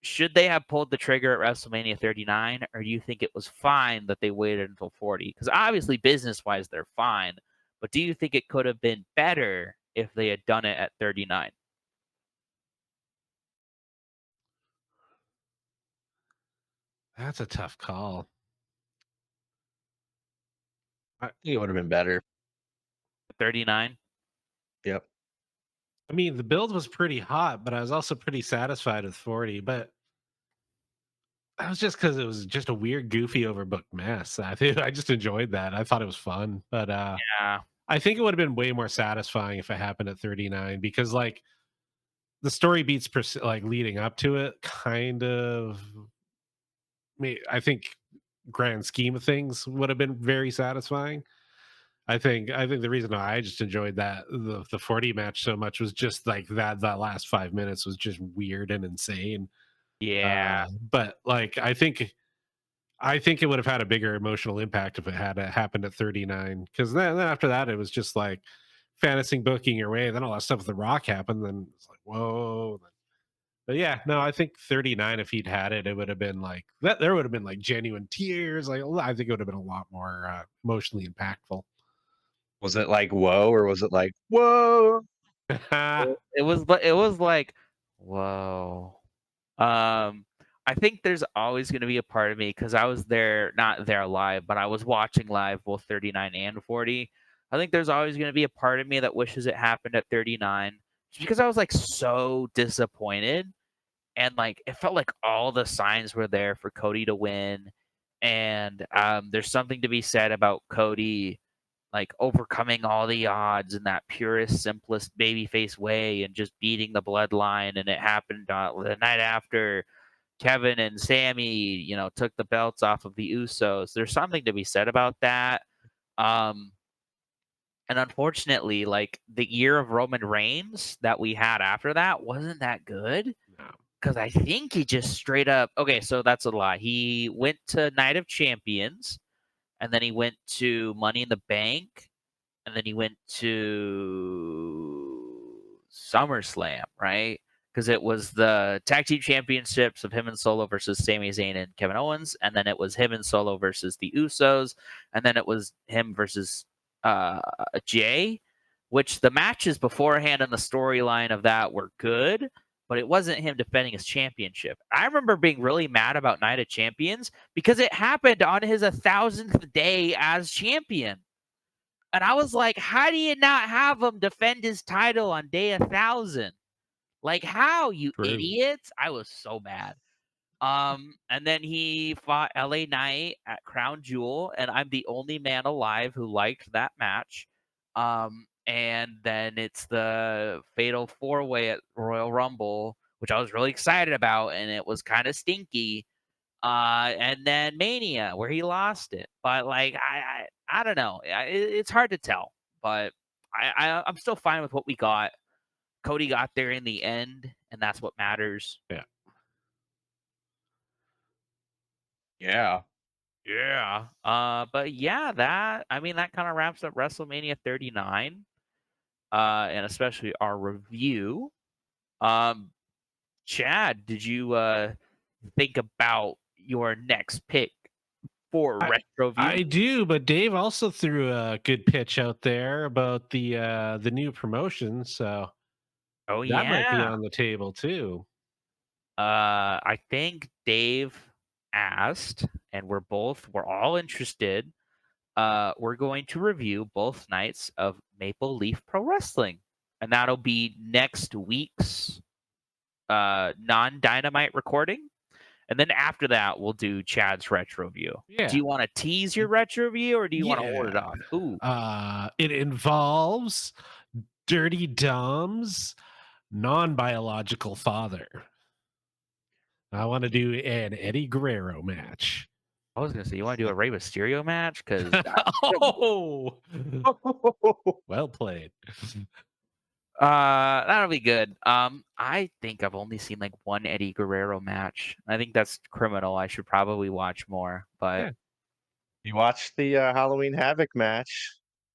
Should they have pulled the trigger at WrestleMania 39, or do you think it was fine that they waited until 40? Because obviously, business-wise, they're fine. But do you think it could have been better if they had done it at 39? That's a tough call. I think it would have been better. 39? Yep. I mean, the build was pretty hot, but I was also pretty satisfied with 40. But that was just because it was just a weird, goofy, overbooked mess. I think I just enjoyed that. I thought it was fun, but Yeah. I think it would have been way more satisfying if it happened at 39 because, like, the story beats like leading up to it, kind of. I think, grand scheme of things, would have been very satisfying. I think the reason why I just enjoyed that the 40 match so much was just like that last 5 minutes was just weird and insane. Yeah. But like I think it would have had a bigger emotional impact if it had happened at 39 because then after that it was just like fantasy booking your way. Then all that stuff with The Rock happened. Then it's like whoa. But yeah, no, I think 39. If he'd had it, it would have been like that. There would have been like genuine tears. Like I think it would have been a lot more emotionally impactful. Was it like whoa or was it like whoa? It was like, whoa. I think there's always going to be a part of me because I was there, not there live, but I was watching live both 39 and 40. I think there's always going to be a part of me that wishes it happened at 39 just because I was like so disappointed. And like it felt like all the signs were there for Cody to win. And there's something to be said about Cody like overcoming all the odds in that purest, simplest babyface way and just beating the bloodline. And it happened the night after Kevin and Sammy, took the belts off of the Usos. There's something to be said about that. Um, and unfortunately, like the year of Roman Reigns that we had after that wasn't that good No. because I think he just straight up. Okay, so that's a lie. He went to Night of Champions, and then he went to Money in the Bank, and then he went to SummerSlam, right? Because it was the tag team championships of him and Solo versus Sami Zayn and Kevin Owens, and then it was him and Solo versus the Usos, and then it was him versus Jay, which the matches beforehand and the storyline of that were good, but it wasn't him defending his championship. I remember being really mad about Night of Champions because it happened on his 1,000th day as champion. And I was like, how do you not have him defend his title on day 1,000? Like, how, you True. idiots? I was so mad. And then he fought LA Knight at Crown Jewel, and I'm the only man alive who liked that match. And then it's the Fatal 4-Way at Royal Rumble, which I was really excited about, and it was kind of stinky. And then Mania, where he lost it. But like, I don't know. It's hard to tell. But I'm still fine with what we got. Cody got there in the end, and that's what matters. Yeah. Yeah. Yeah. But yeah, that kind of wraps up WrestleMania 39. And especially our review. Um, Chad, did you think about your next pick for I, retro view? I do, but Dave also threw a good pitch out there about the new promotion, so Oh that might be yeah. on the table too. I think Dave asked, and we're all interested. We're going to review both nights of Maple Leaf Pro Wrestling, and that'll be next week's non-Dynamite recording. And then after that, we'll do Chad's retro view. Do Yeah. you want to tease your retro view, or do you want to hold it Yeah. off? Ooh, It involves Dirty Dom's non-biological father. I want to do an Eddie Guerrero match. I was gonna say, you want to do a Rey Mysterio match? Because Oh, well played. that'll be good. I think I've only seen like one Eddie Guerrero match. I think that's criminal. I should probably watch more. But Yeah. You watched the Halloween Havoc match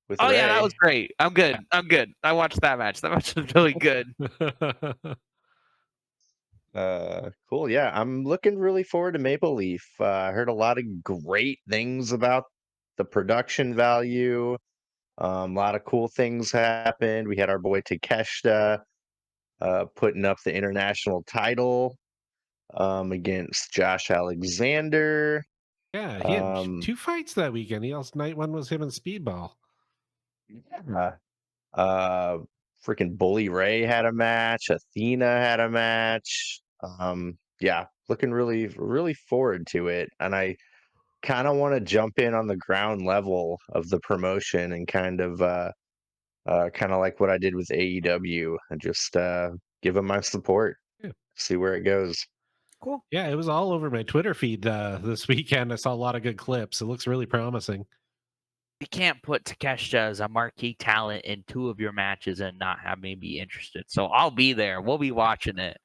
with oh yeah, that was Ray. great. I'm good. I'm good. I watched that match. That match was really good. Cool. Yeah, I'm looking really forward to Maple Leaf. I heard a lot of great things about the production value. A lot of cool things happened. We had our boy Takeshita putting up the international title against Josh Alexander. Yeah, he had Um, two fights that weekend. The else night one was him and Speedball. yeah. Uh, Freaking Bully Ray had a match. Athena had a match. Yeah, looking really forward to it. And I kind of want to jump in on the ground level of the promotion and kind of like what I did with AEW and just give them my support, Yeah. see where it goes. Cool. Yeah, it was all over my Twitter feed this weekend. I saw a lot of good clips. It looks really promising. You can't put Takeshita as a marquee talent in two of your matches and not have me be interested. So I'll be there. We'll be watching it.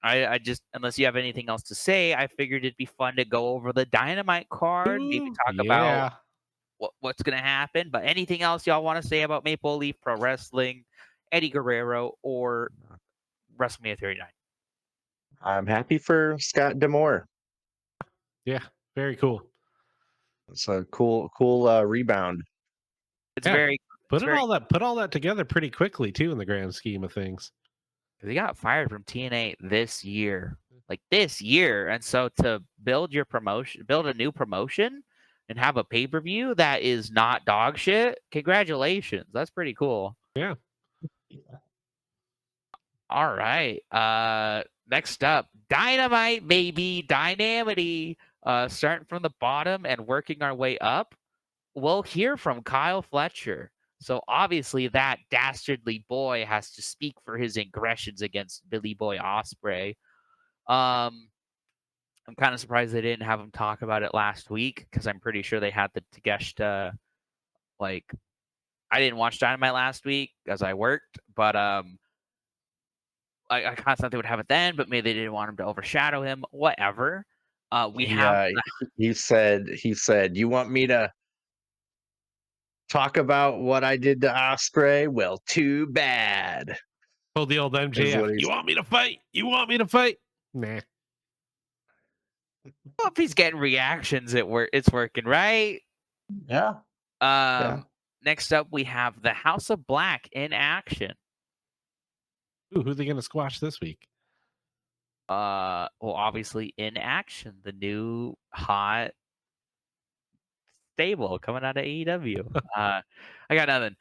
I just, unless you have anything else to say, I figured it'd be fun to go over the Dynamite card, maybe Ooh, talk about yeah. what's going to happen. But anything else y'all want to say about Maple Leaf Pro Wrestling, Eddie Guerrero, or WrestleMania 39? I'm happy for Scott Demore. Yeah, very cool. It's a cool rebound. It's Yeah, very, put all that together pretty quickly too in the grand scheme of things. he got fired from TNA this year, and so to build a new promotion, and have a pay per view that is not dog shit. Congratulations, that's pretty cool. Yeah. All right. Next up, Dynamite, baby, Dynamity. Starting from the bottom and working our way up. We'll hear from Kyle Fletcher. So obviously that dastardly boy has to speak for his aggressions against Billy Boy Osprey. I'm kind of surprised they didn't have him talk about it last week because I'm pretty sure they had the Takeshita. Like, I didn't watch Dynamite last week as I worked, but I kind of thought they would have it then, but maybe they didn't want him to overshadow him. Whatever. We He have he said, "You want me to talk about what I did to Osprey? Well, too bad." Told the old Is MJF, what he's "You want me to fight? You want me to fight?" Nah. well, if he's getting reactions, it's working, right? Yeah. Yeah. Next up, we have the House of Black in action. Ooh, who are they going to squash this week? Well, obviously in action, the new hot stable coming out of AEW. I got nothing.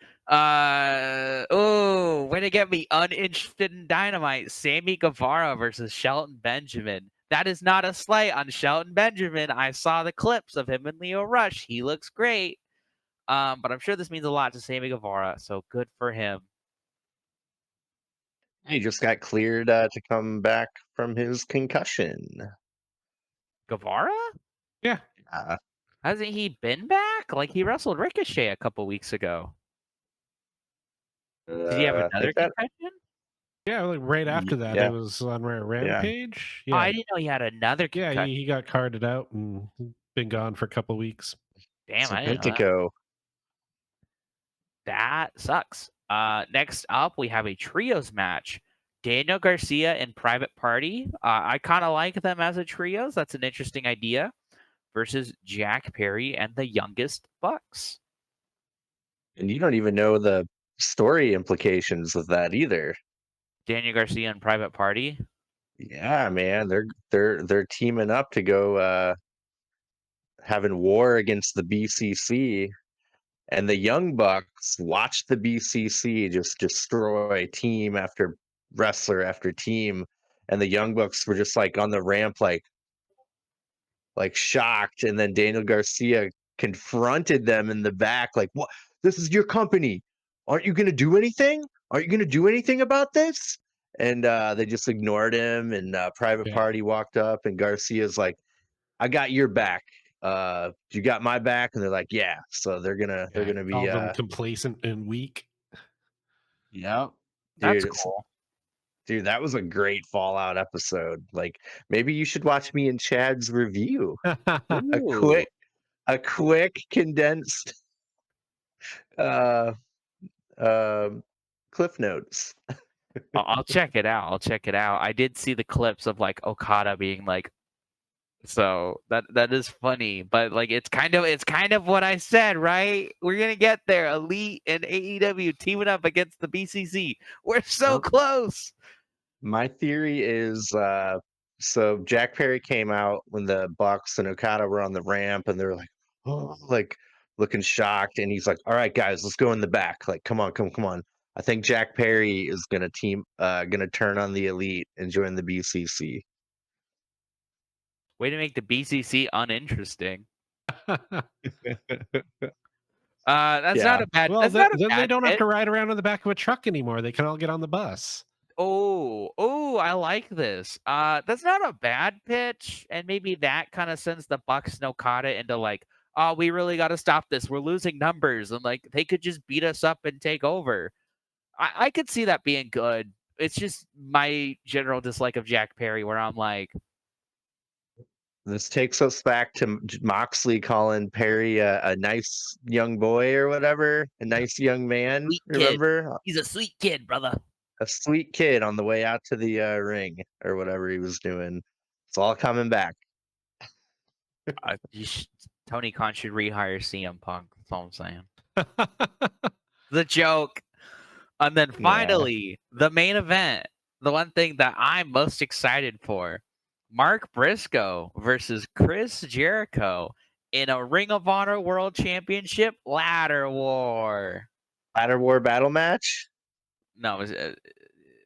Oh, way to get me uninterested in Dynamite. Sammy Guevara versus Shelton Benjamin. That is not a slight on Shelton Benjamin. I saw the clips of him and Leo Rush. He looks great. But I'm sure this means a lot to Sammy Guevara, so good for him. He just got cleared to come back from his concussion. Guevara? Yeah. Hasn't he been back? Like, he wrestled Ricochet a couple weeks ago. Did he have I another think that concussion? Yeah, like right after that, Yeah, it was on Rampage. Oh, Yeah, I didn't know he had another yeah, concussion. he got carted out and been gone for a couple weeks. Damn, I didn't know that. Serpentico. That sucks. Next up, we have a trios match. Daniel Garcia and Private Party. I kind of like them as a trios. That's an interesting idea. Versus Jack Perry and the Youngest Bucks. And you don't even know the story implications of that either. Daniel Garcia and Private Party. Yeah, man, they're teaming up to go having war against the BCC, and the Young Bucks watched the BCC just destroy team after wrestler after team, and the Young Bucks were just like on the ramp, like shocked, and then Daniel Garcia confronted them in the back, like, "What? This is your company. Aren't you going to do anything? Aren't you going to do anything about this?" And they just ignored him. And Private Yeah, Party walked up, and Garcia's like, "I got your back. You got my back." And they're like, "Yeah." So they're yeah. gonna be Called them complacent and weak. yeah, That's dude. cool. Dude, that was a great Fallout episode. Like, maybe you should watch me and Chad's review. A Ooh. quick a quick condensed uh cliff notes. I'll check it out. I'll check it out. I did see the clips of like Okada being like, so that is funny, but like it's kind of what I said, right? We're gonna get there. Elite and AEW teaming up against the BCC. We're so Yep. close. My theory is so Jack Perry came out when the Bucks and Okada were on the ramp, and they're like, oh, like looking shocked, and he's like, "All right, guys, let's go in the back. Like, come on, come on." I think Jack Perry is gonna turn on the Elite and join the BCC. Way to make the BCC uninteresting. That's not Yeah. a bad. Well, That's not a then they bad don't have pitch. to ride around on the back of a truck anymore. They can all get on the bus. Oh, I like this. That's not a bad pitch, and maybe that kind of sends the Bucks and Okada into like, oh, we really got to stop this. We're losing numbers, and like they could just beat us up and take over. I could see that being good. It's just my general dislike of Jack Perry, where I'm like, This takes us back to Moxley calling Perry a nice young boy or whatever, a nice young man. sweet kid. Remember? He's a sweet kid, brother. A sweet kid on the way out to the ring or whatever he was doing. It's all coming back. Tony Khan should rehire CM Punk. That's all I'm saying. The joke. And then Yeah. finally, the main event, the one thing that I'm most excited for, Mark Briscoe versus Chris Jericho in a Ring of Honor World Championship ladder war. Ladder War battle match? No,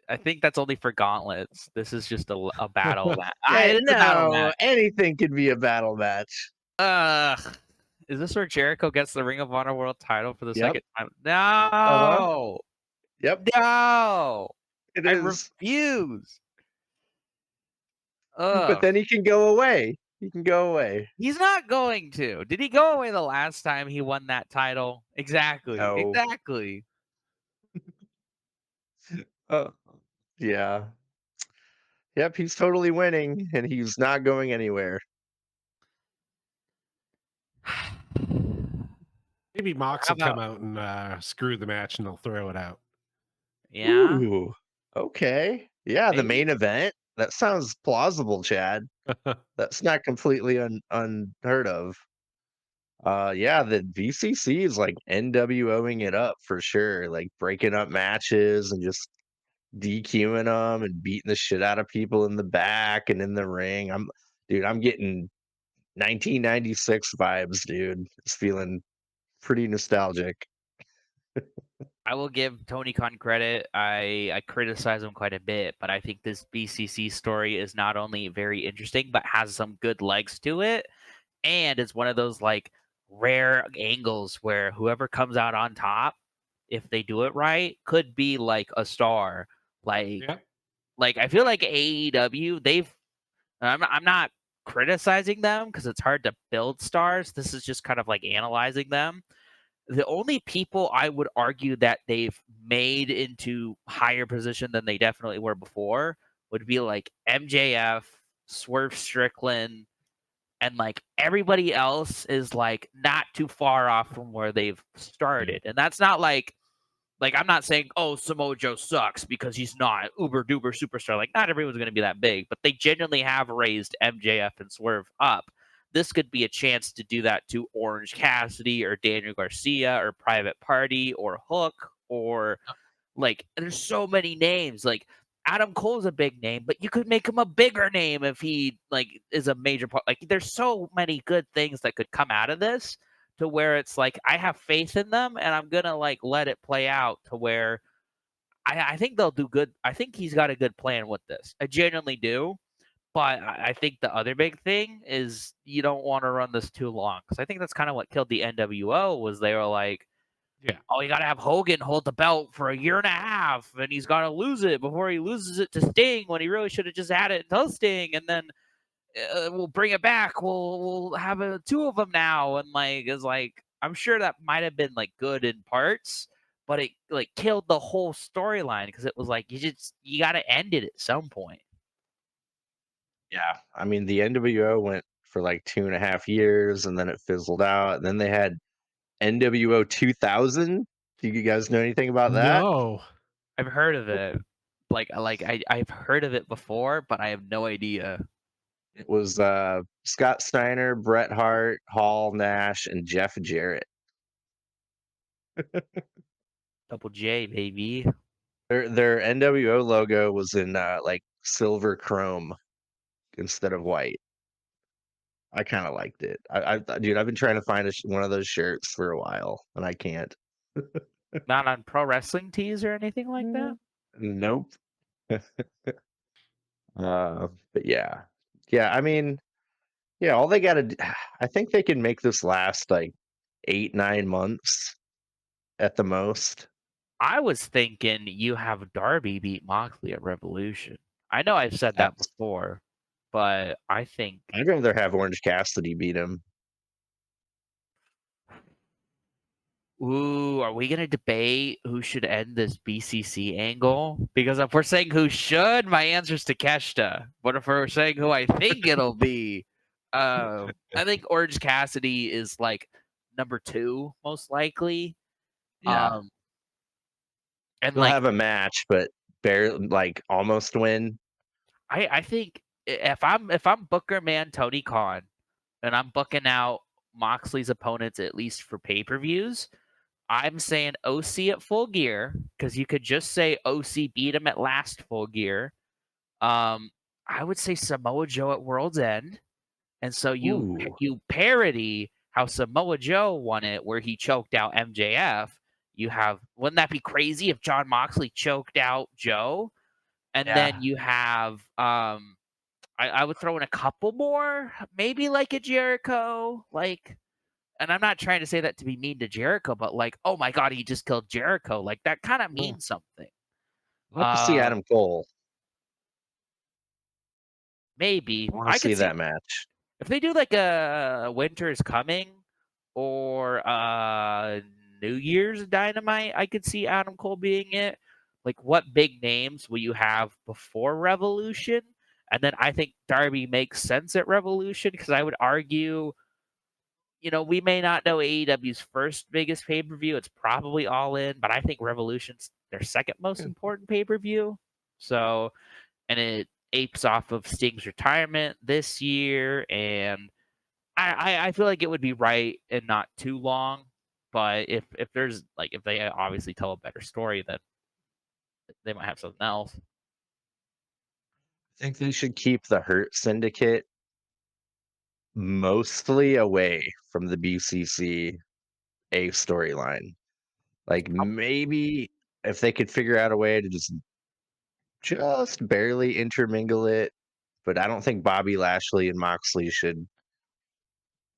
I think that's only for gauntlets. This is just a battle match. Hey, It's a battle no, match. anything could be a battle match. Is this where Jericho gets the Ring of Honor World title for the Yep. second time? Uh-huh. No. Yep, No. it I is. refuse. But Ugh. then he can go away. He can go away. He's not going to. Did he go away the last time he won that title? Exactly. No. Exactly. Yeah. Yep, he's totally winning, and he's not going anywhere. Maybe Mox How will come about- out and screw the match, and they'll throw it out. Yeah. Ooh, okay. Yeah, the Maybe. main event. That sounds plausible, Chad. That's not completely unheard of. Yeah, the VCC is like NWOing it up for sure, like breaking up matches and just DQing them and beating the shit out of people in the back and in the ring. I'm getting 1996 vibes, dude. It's feeling pretty nostalgic. I will give Tony Khan credit. I criticize him quite a bit, but I think this BCC story is not only very interesting, but has some good legs to it. And it's one of those like rare angles where whoever comes out on top, if they do it right, could be like a star. Yeah. Like I feel like AEW, I'm not criticizing them because it's hard to build stars. This is just kind of like analyzing them. The only people I would argue that they've made into higher position than they definitely were before would be like MJF, Swerve Strickland, and like everybody else is like not too far off from where they've started. And that's not like I'm not saying, oh, Samoa Joe sucks because he's not uber duper superstar. Like not everyone's going to be that big, but they genuinely have raised MJF and Swerve up. This could be a chance to do that to Orange Cassidy or Daniel Garcia or Private Party or Hook or like there's so many names. Like Adam Cole's a big name, but you could make him a bigger name if he like is a major part. Like there's so many good things that could come out of this to where it's like I have faith in them and I'm gonna like let it play out to where I think they'll do good. I think he's got a good plan with this. I genuinely do. But I think the other big thing is you don't want to run this too long because I think that's kind of what killed the NWO was they were like, Yeah. oh, you got to have Hogan hold the belt for a year and a half, and he's got to lose it before he loses it to Sting when he really should have just had it until Sting, and then we'll bring it back. We'll have two of them now, and like it's like I'm sure that might have been like good in parts, but it like killed the whole storyline because it was like you got to end it at some point. Yeah, I mean the NWO went for like 2.5 years, and then it fizzled out. And then they had NWO 2000. Do you guys know anything about that? No. I've heard of it. I've heard of it before, but I have no idea. It was Scott Steiner, Bret Hart, Hall, Nash, and Jeff Jarrett. Double J, baby. Their NWO logo was in like silver chrome instead of white. I kind of liked it. Dude, I've been trying to find one of those shirts for a while, and I can't. Not on pro wrestling tees or anything like that. Nope. But yeah, yeah. I mean, yeah. All they got to, I think they can make this last like 8, 9 months at the most. I was thinking you have Darby beat Moxley at Revolution. I know I've said that That's, before, but I think I'd rather have Orange Cassidy beat him. ooh, are we gonna debate who should end this BCC angle? Because if we're saying who should, my answer's Takeshita. But if we're saying who I think it'll be, I think Orange Cassidy is like number 2 most likely. Yeah, And he'll like have a match, but barely, like almost win. I think if I'm Booker Man Tony Khan and I'm booking out Moxley's opponents at least for pay-per-views, I'm saying OC at Full Gear because you could just say OC beat him at last Full Gear. I would say Samoa Joe at World's End, and so Ooh, you parody how Samoa Joe won it, where he choked out MJF. You have wouldn't that be crazy if John Moxley choked out Joe? And then yeah. you have I would throw in a couple more, maybe like a Jericho, like and I'm not trying to say that to be mean to Jericho, but like, oh my god, he just killed Jericho. Like that kind of Oh, means something. I'd love to see Adam Cole. Maybe I want to I could see see that match. if they do like a Winter is Coming or New Year's Dynamite, I could see Adam Cole being it. Like, what big names will you have before Revolution? And then I think Darby makes sense at Revolution because I would argue, we may not know AEW's first biggest pay per view. It's probably All In, but I think Revolution's their second most Yeah. important pay per view. So, and it apes off of Sting's retirement this year, and I feel like it would be right and not too long. But if there's like if they obviously tell a better story, then they might have something else. I think they should keep the Hurt Syndicate mostly away from the BCC A storyline. Like maybe if they could figure out a way to just barely intermingle it, but I don't think Bobby Lashley and Moxley should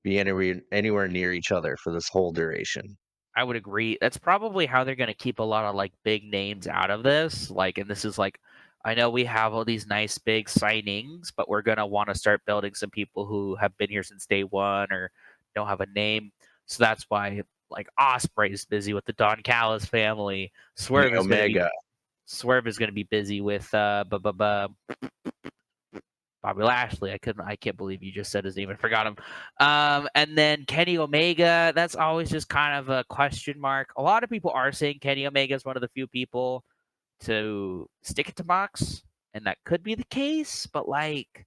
be anywhere near each other for this whole duration. I would agree. That's probably how they're going to keep a lot of like big names out of this. Like, and this is like, I know we have all these nice big signings, but we're going to want to start building some people who have been here since day one or don't have a name. So that's why Like Osprey's busy with the Don Callis family. Swerve The is going to be Omega. busy with Bobby Lashley. I can't believe you just said his name and forgot him. And then Kenny Omega, that's always just kind of a question mark. A lot of people are saying Kenny Omega is one of the few people to stick it to Mox, and that could be the case, but like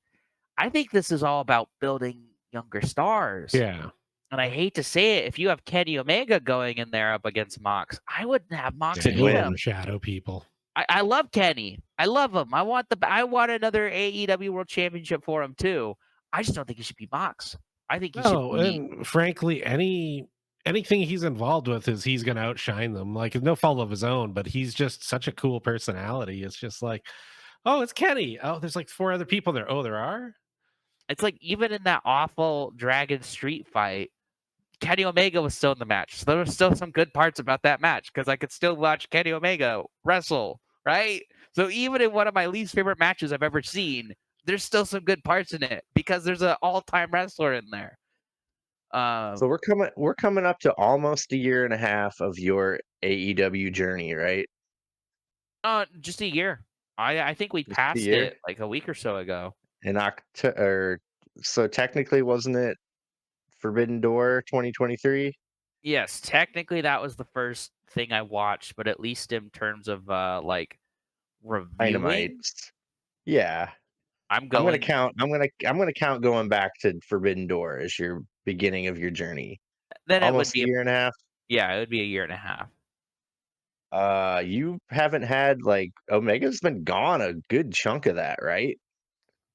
I think this is all about building younger stars. Yeah. And I hate to say it, if you have Kenny Omega going in there up against Mox, I wouldn't have Mox Yeah, beat he'll him. shadow people. I love Kenny. I love him. I want another AEW World Championship for him too. I just don't think he should be Mox. I think he should be. And frankly, anything he's involved with he's going to outshine them. Like, no fault of his own, but he's just such a cool personality. It's just like, oh, it's Kenny. Oh, there's like 4 other people there. Oh, there are. It's like even in that awful Dragon Street fight, Kenny Omega was still in the match. So there were still some good parts about that match because I could still watch Kenny Omega wrestle, right? So even in one of my least favorite matches I've ever seen, there's still some good parts in it because there's an all-time wrestler in there. So we're coming up to almost a year and a half of your AEW journey, right? Just a year. I think we Just a passed year? it like a week or so ago. In October, so technically, wasn't it Forbidden Door 2023? Yes, technically that was the first thing I watched, but at least in terms of like reviewing, Dynamites. Yeah. I'm I'm gonna going. count. I'm gonna count going back to Forbidden Door as your beginning of your journey. Then it would Almost a be year and a half. yeah, it would be a year and a half. You haven't had like Omega's been gone a good chunk of that, right?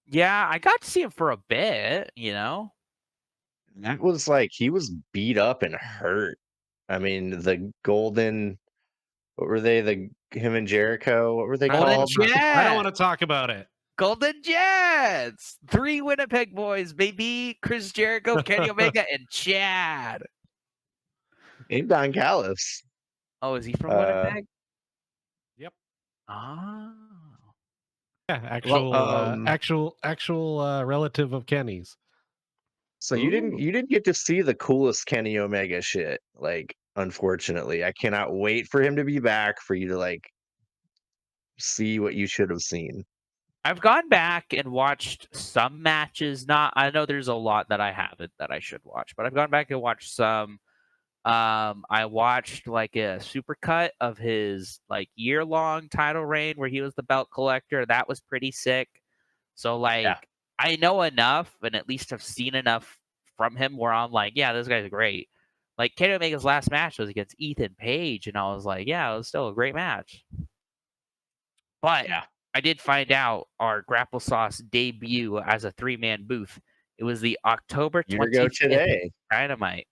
Yeah, I got to see him for a bit, you know. That was like he was beat up and hurt. I mean, the golden, what were they? Him and Jericho, what were they Golden called? I don't Jet. want to talk about it. Golden Jets. 3 Winnipeg boys, baby. Chris Jericho, Kenny Omega, and Chad. And Don Callis. Oh, is he from Uh, Winnipeg? Yep. Oh. Yeah, well, actual relative of Kenny's. so Ooh. you didn't get to see the coolest Kenny Omega shit. Like, unfortunately, I cannot wait for him to be back for you to like see what you should have seen. I've gone back and watched some matches. I know there's a lot that I haven't that I should watch, but I've gone back and watched some. I watched like a supercut of his like year-long title reign where he was the belt collector. That was pretty sick. So Yeah. like I know enough and at least have seen enough from him where I'm like, yeah, this guy's great. Like Kenny Omega's last match was against Ethan Page, and I was like, yeah, it was still a great match. But Yeah. I did find out our Grapple Sauce debut as a 3-man booth. It was the October Year ago 25th today. Dynamite.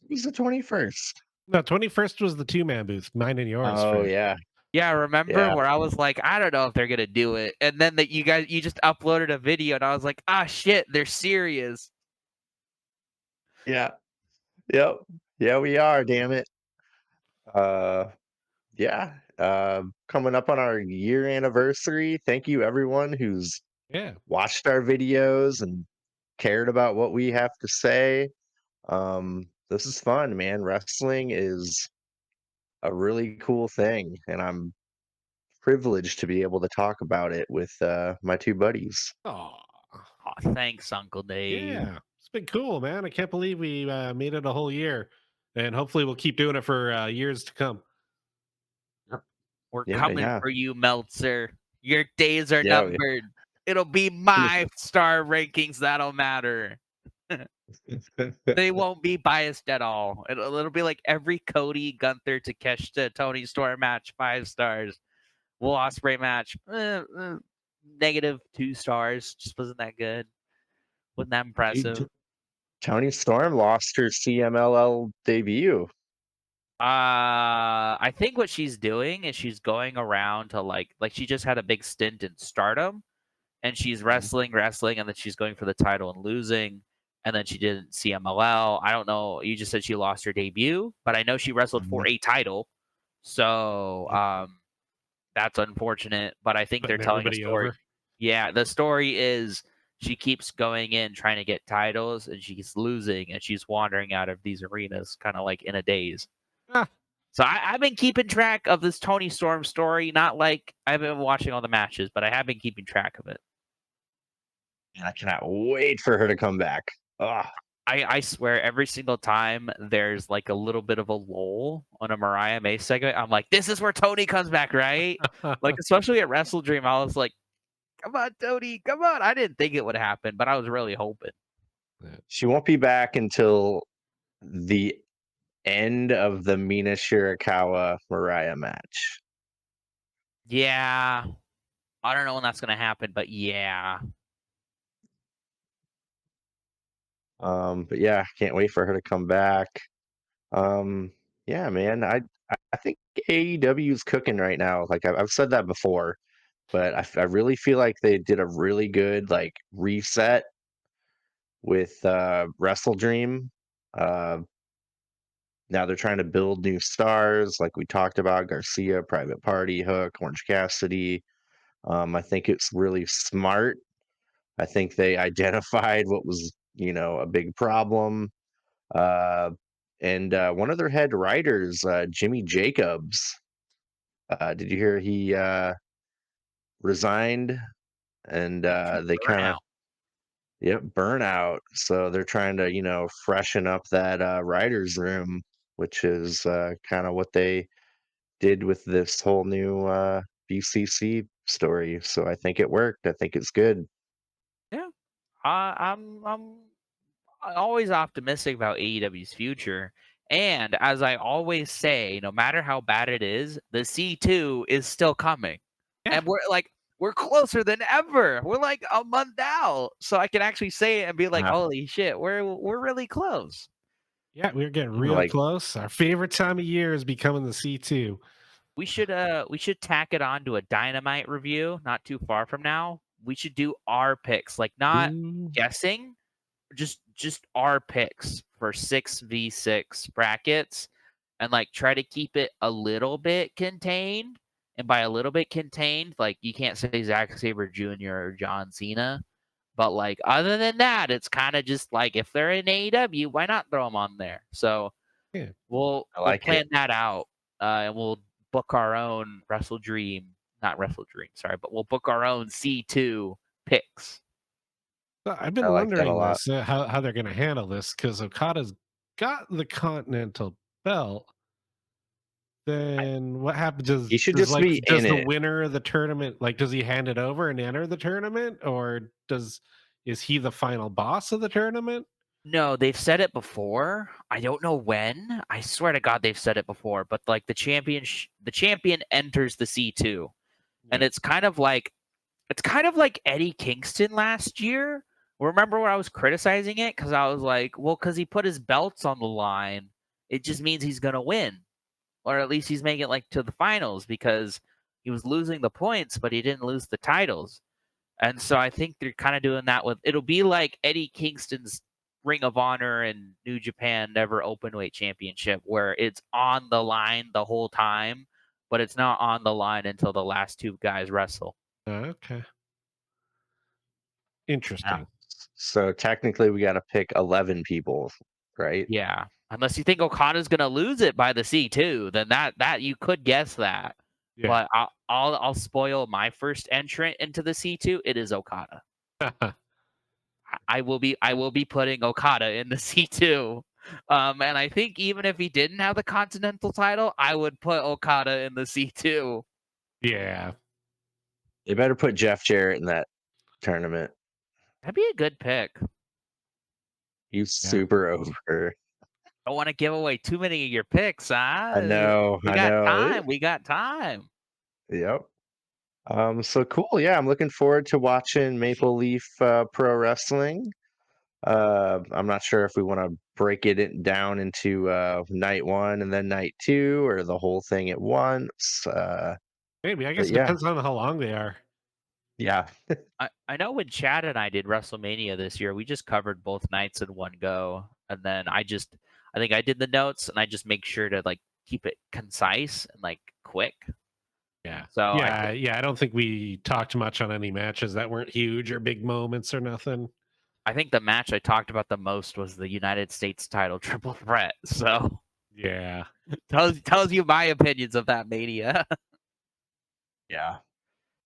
It was the 21st. No, 21st was the 2-man booth, mine and yours. Oh, Fred. yeah. Yeah, remember Yeah. where I was like, I don't know if they're gonna do it, and then that you just uploaded a video, and I was like, ah, shit, they're serious. Yeah. Yep. Yeah, we are, damn it. Yeah. Coming up on our year anniversary. Thank you everyone who's Yeah. watched our videos and cared about what we have to say. This is fun, man. Wrestling is a really cool thing, and I'm privileged to be able to talk about it with my 2 buddies. Oh, Oh, thanks, Uncle Dave. yeah. It's been cool, man. I can't believe we made it a whole year, and hopefully we'll keep doing it for years to come. We're Yeah, coming yeah. for you, Meltzer. Your days are Yeah, numbered. It'll be my star rankings that'll matter. They won't be biased at all. It'll be like every Cody, Gunther, Takeshita, Tony Storm match, 5 stars. Will Ospreay match, -2 stars. Just wasn't that good. Wasn't that impressive. Tony Storm lost her CMLL debut. I think what she's doing is she's going around to like she just had a big stint in Stardom, and she's wrestling, and then she's going for the title and losing, and then she did CMLL. I don't know. You just said she lost her debut, but I know she wrestled for a title, so that's unfortunate. But I think they're Putting telling a everybody story. over. Yeah, the story is she keeps going in trying to get titles, and she's losing, and she's wandering out of these arenas kind of like in a daze. Ah, So I've been keeping track of this Tony Storm story. Not like I've been watching all the matches, but I have been keeping track of it. And I cannot wait for her to come back. Oh, I swear every single time there's like a little bit of a lull on a Mariah May segment, I'm like, this is where Tony comes back, right? Like, especially at Wrestle Dream, I was like, come on, Tony, come on. I didn't think it would happen, but I was really hoping. she won't be back until the end of the Mina Shirakawa Mariah match. Yeah. I don't know when that's going to happen, but yeah. But yeah, can't wait for her to come back. Yeah, man, I think AEW is cooking right now. Like I've said that before, but I really feel like they did a really good like reset with Wrestle Dream. Uh, Now they're trying to build new stars, like we talked about Garcia, Private Party, Hook, Orange Cassidy. I think it's really smart. I think they identified what was, a big problem. Uh, and one of their head writers, Jimmy Jacobs, did you hear he resigned? And they kind of, Burnout. yep, burnout. So they're trying to, freshen up that writer's room, which is kind of what they did with this whole new BCC story. So I think it worked. I think it's good. Yeah. I'm always optimistic about AEW's future. And as I always say, no matter how bad it is, the C2 is still coming. Yeah. And we're closer than ever. We're like a month out. So I can actually say it and be like, Uh, holy shit, we're really close. yeah, we're getting I'm real like, close. Our favorite time of year is becoming the C2. We should tack it on to a Dynamite review not too far from now. We should do our picks, like not Ooh. guessing, just our picks for 6v6 brackets, and like try to keep it a little bit contained. And by a little bit contained, like you can't say Zack Sabre Jr. or John Cena, but like other than that, it's kind of just like if they're in AEW, why not throw them on there? So Yeah. I we'll like it. plan that out, and we'll book our own Wrestle Dream, not Wrestle Dream, sorry, but we'll book our own C2 picks. So I've I been like that a wondering lot. this how they're going to handle this because Okada's got the Continental belt. Then what happens? He should Does just like be does in the it. winner of the tournament like does he hand it over and enter the tournament, or is he the final boss of the tournament? No, they've said it before. I don't know when. I swear to God, they've said it before. But like the champion enters the C2, and Yeah. it's kind of like Eddie Kingston last year. Remember when I was criticizing it because I was like, well, because he put his belts on the line, it just means he's gonna win, or at least he's making it like to the finals because he was losing the points, but he didn't lose the titles. And so I think they're kind of doing that with it'll be like Eddie Kingston's Ring of Honor and New Japan Never Openweight Championship, where it's on the line the whole time, but it's not on the line until the last two guys wrestle. Okay. Yeah. Interesting. So technically, we got to pick 11 people, right? Yeah. Unless you think Okada's gonna lose it by the C2, then that you could guess that. Yeah. But I'll spoil my first entrant into the C2. It is Okada. I will be putting Okada in the C2. And I think even if he didn't have the Continental title, I would put Okada in the C2. Yeah. They better put Jeff Jarrett in that tournament. That'd be a good pick. He's Yeah. super over. Don't want to give away too many of your picks, huh? I know. We I got know. time. We got time. Yep. So cool. Yeah, I'm looking forward to watching Maple Leaf Pro Wrestling. I'm not sure if we want to break down into night one and then night two, or the whole thing at once. Maybe. I But guess it yeah, depends on how long they are. yeah, I know when Chad and I did WrestleMania this year, we just covered both nights in one go. And then I think I did the notes and I just make sure to like keep it concise and like quick. Yeah. So Yeah. I don't think we talked much on any matches that weren't huge or big moments or nothing. I think the match I talked about the most was the United States title triple threat. So Yeah. tells you my opinions of that Mania. Yeah.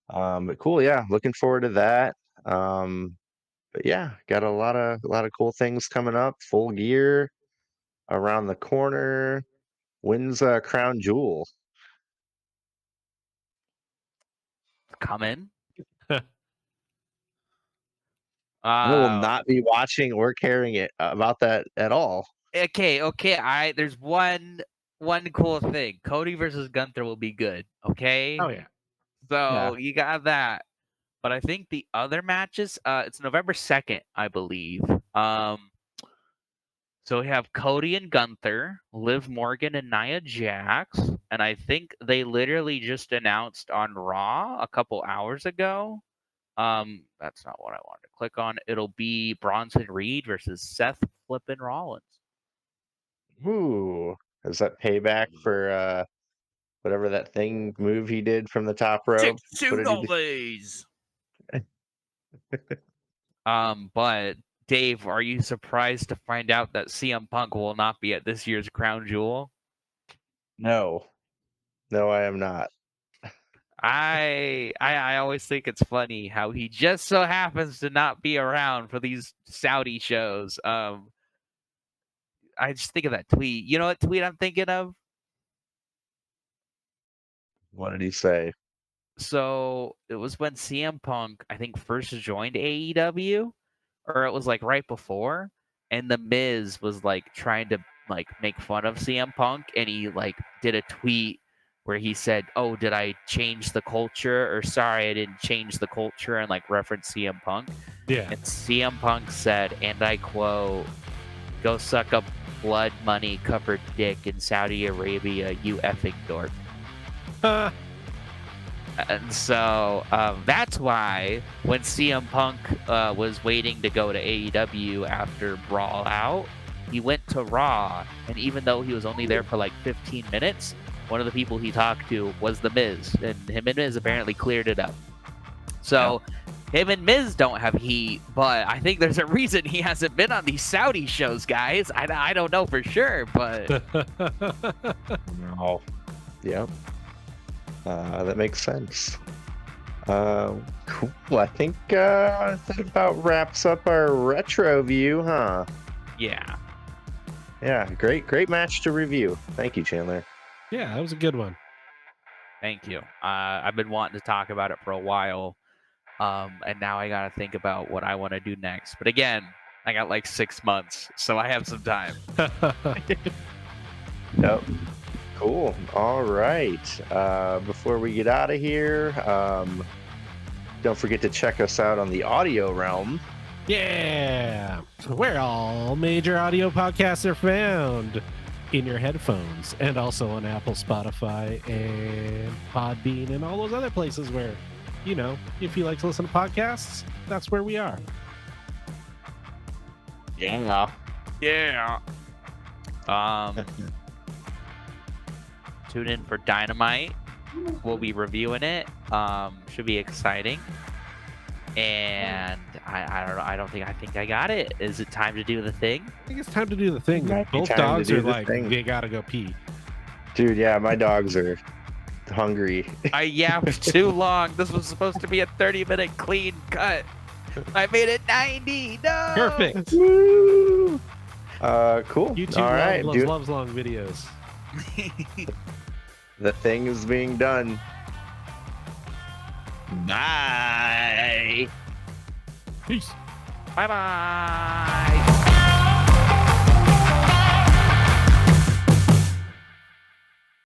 But cool. Yeah, looking forward to that. But yeah, got a lot of cool things coming up. Full Gear around the corner. When's Crown Jewel? Come in. I will not be watching or caring it about that at all. Okay. There's one cool thing. Cody versus Gunther will be good. Okay. Oh yeah. So you got that. But I think the other matches, it's November 2nd, I believe. So we have Cody and Gunther, Liv Morgan and Nia Jax, and I think they literally just announced on Raw a couple hours ago. That's not what I wanted to click on. It'll be Bronson Reed versus Seth Flippin' Rollins. Ooh, is that payback for whatever that thing move he did from the top rope? What did he do? But Dave, are you surprised to find out that CM Punk will not be at this year's Crown Jewel? No, I am not. I always think it's funny how he just so happens to not be around for these Saudi shows. I just think of that tweet. You know what tweet I'm thinking of? What did he say? So it was when CM Punk, I think, first joined AEW, or it was like right before, and the Miz was like trying to like make fun of CM Punk, and he like did a tweet where he said, "Oh, did I change the culture?" or "Sorry, I didn't change the culture," and like reference CM Punk. Yeah. And CM Punk said, and I quote, "Go suck up blood money covered dick in Saudi Arabia, you effing dork." And so that's why when CM Punk was waiting to go to AEW after Brawl Out, he went to Raw. And even though he was only there for like 15 minutes, one of the people he talked to was The Miz. And him and Miz apparently cleared it up. So him and Miz don't have heat, but I think there's a reason he hasn't been on these Saudi shows, guys. I don't know for sure, but... No. Yep. That makes sense. Cool. I think that about wraps up our retro view, huh? Yeah. Yeah, great match to review. Thank you, Chandler. Yeah, that was a good one. Thank you. I've been wanting to talk about it for a while, and now I got to think about what I want to do next. But again, I got like 6 months, so I have some time. Yep. Cool. All right. Before we get out of here, don't forget to check us out on the audio realm. Yeah, where all major audio podcasts are found in your headphones, and also on Apple, Spotify, and Podbean, and all those other places where, you know, if you like to listen to podcasts, that's where we are. Yeah. Tune in for Dynamite. We'll be reviewing it. Should be exciting. And I think I got it. Is it time to do the thing? I think it's time to do the thing. Might be Both time to dogs do are the like, thing. they gotta go pee. Dude, yeah, my dogs are hungry. I yapped too long. This was supposed to be a 30-minute clean cut. I made it 90. No. Perfect. Woo! Cool. YouTube All right, dude. loves long videos. The thing is being done. Bye. Peace. Bye-bye.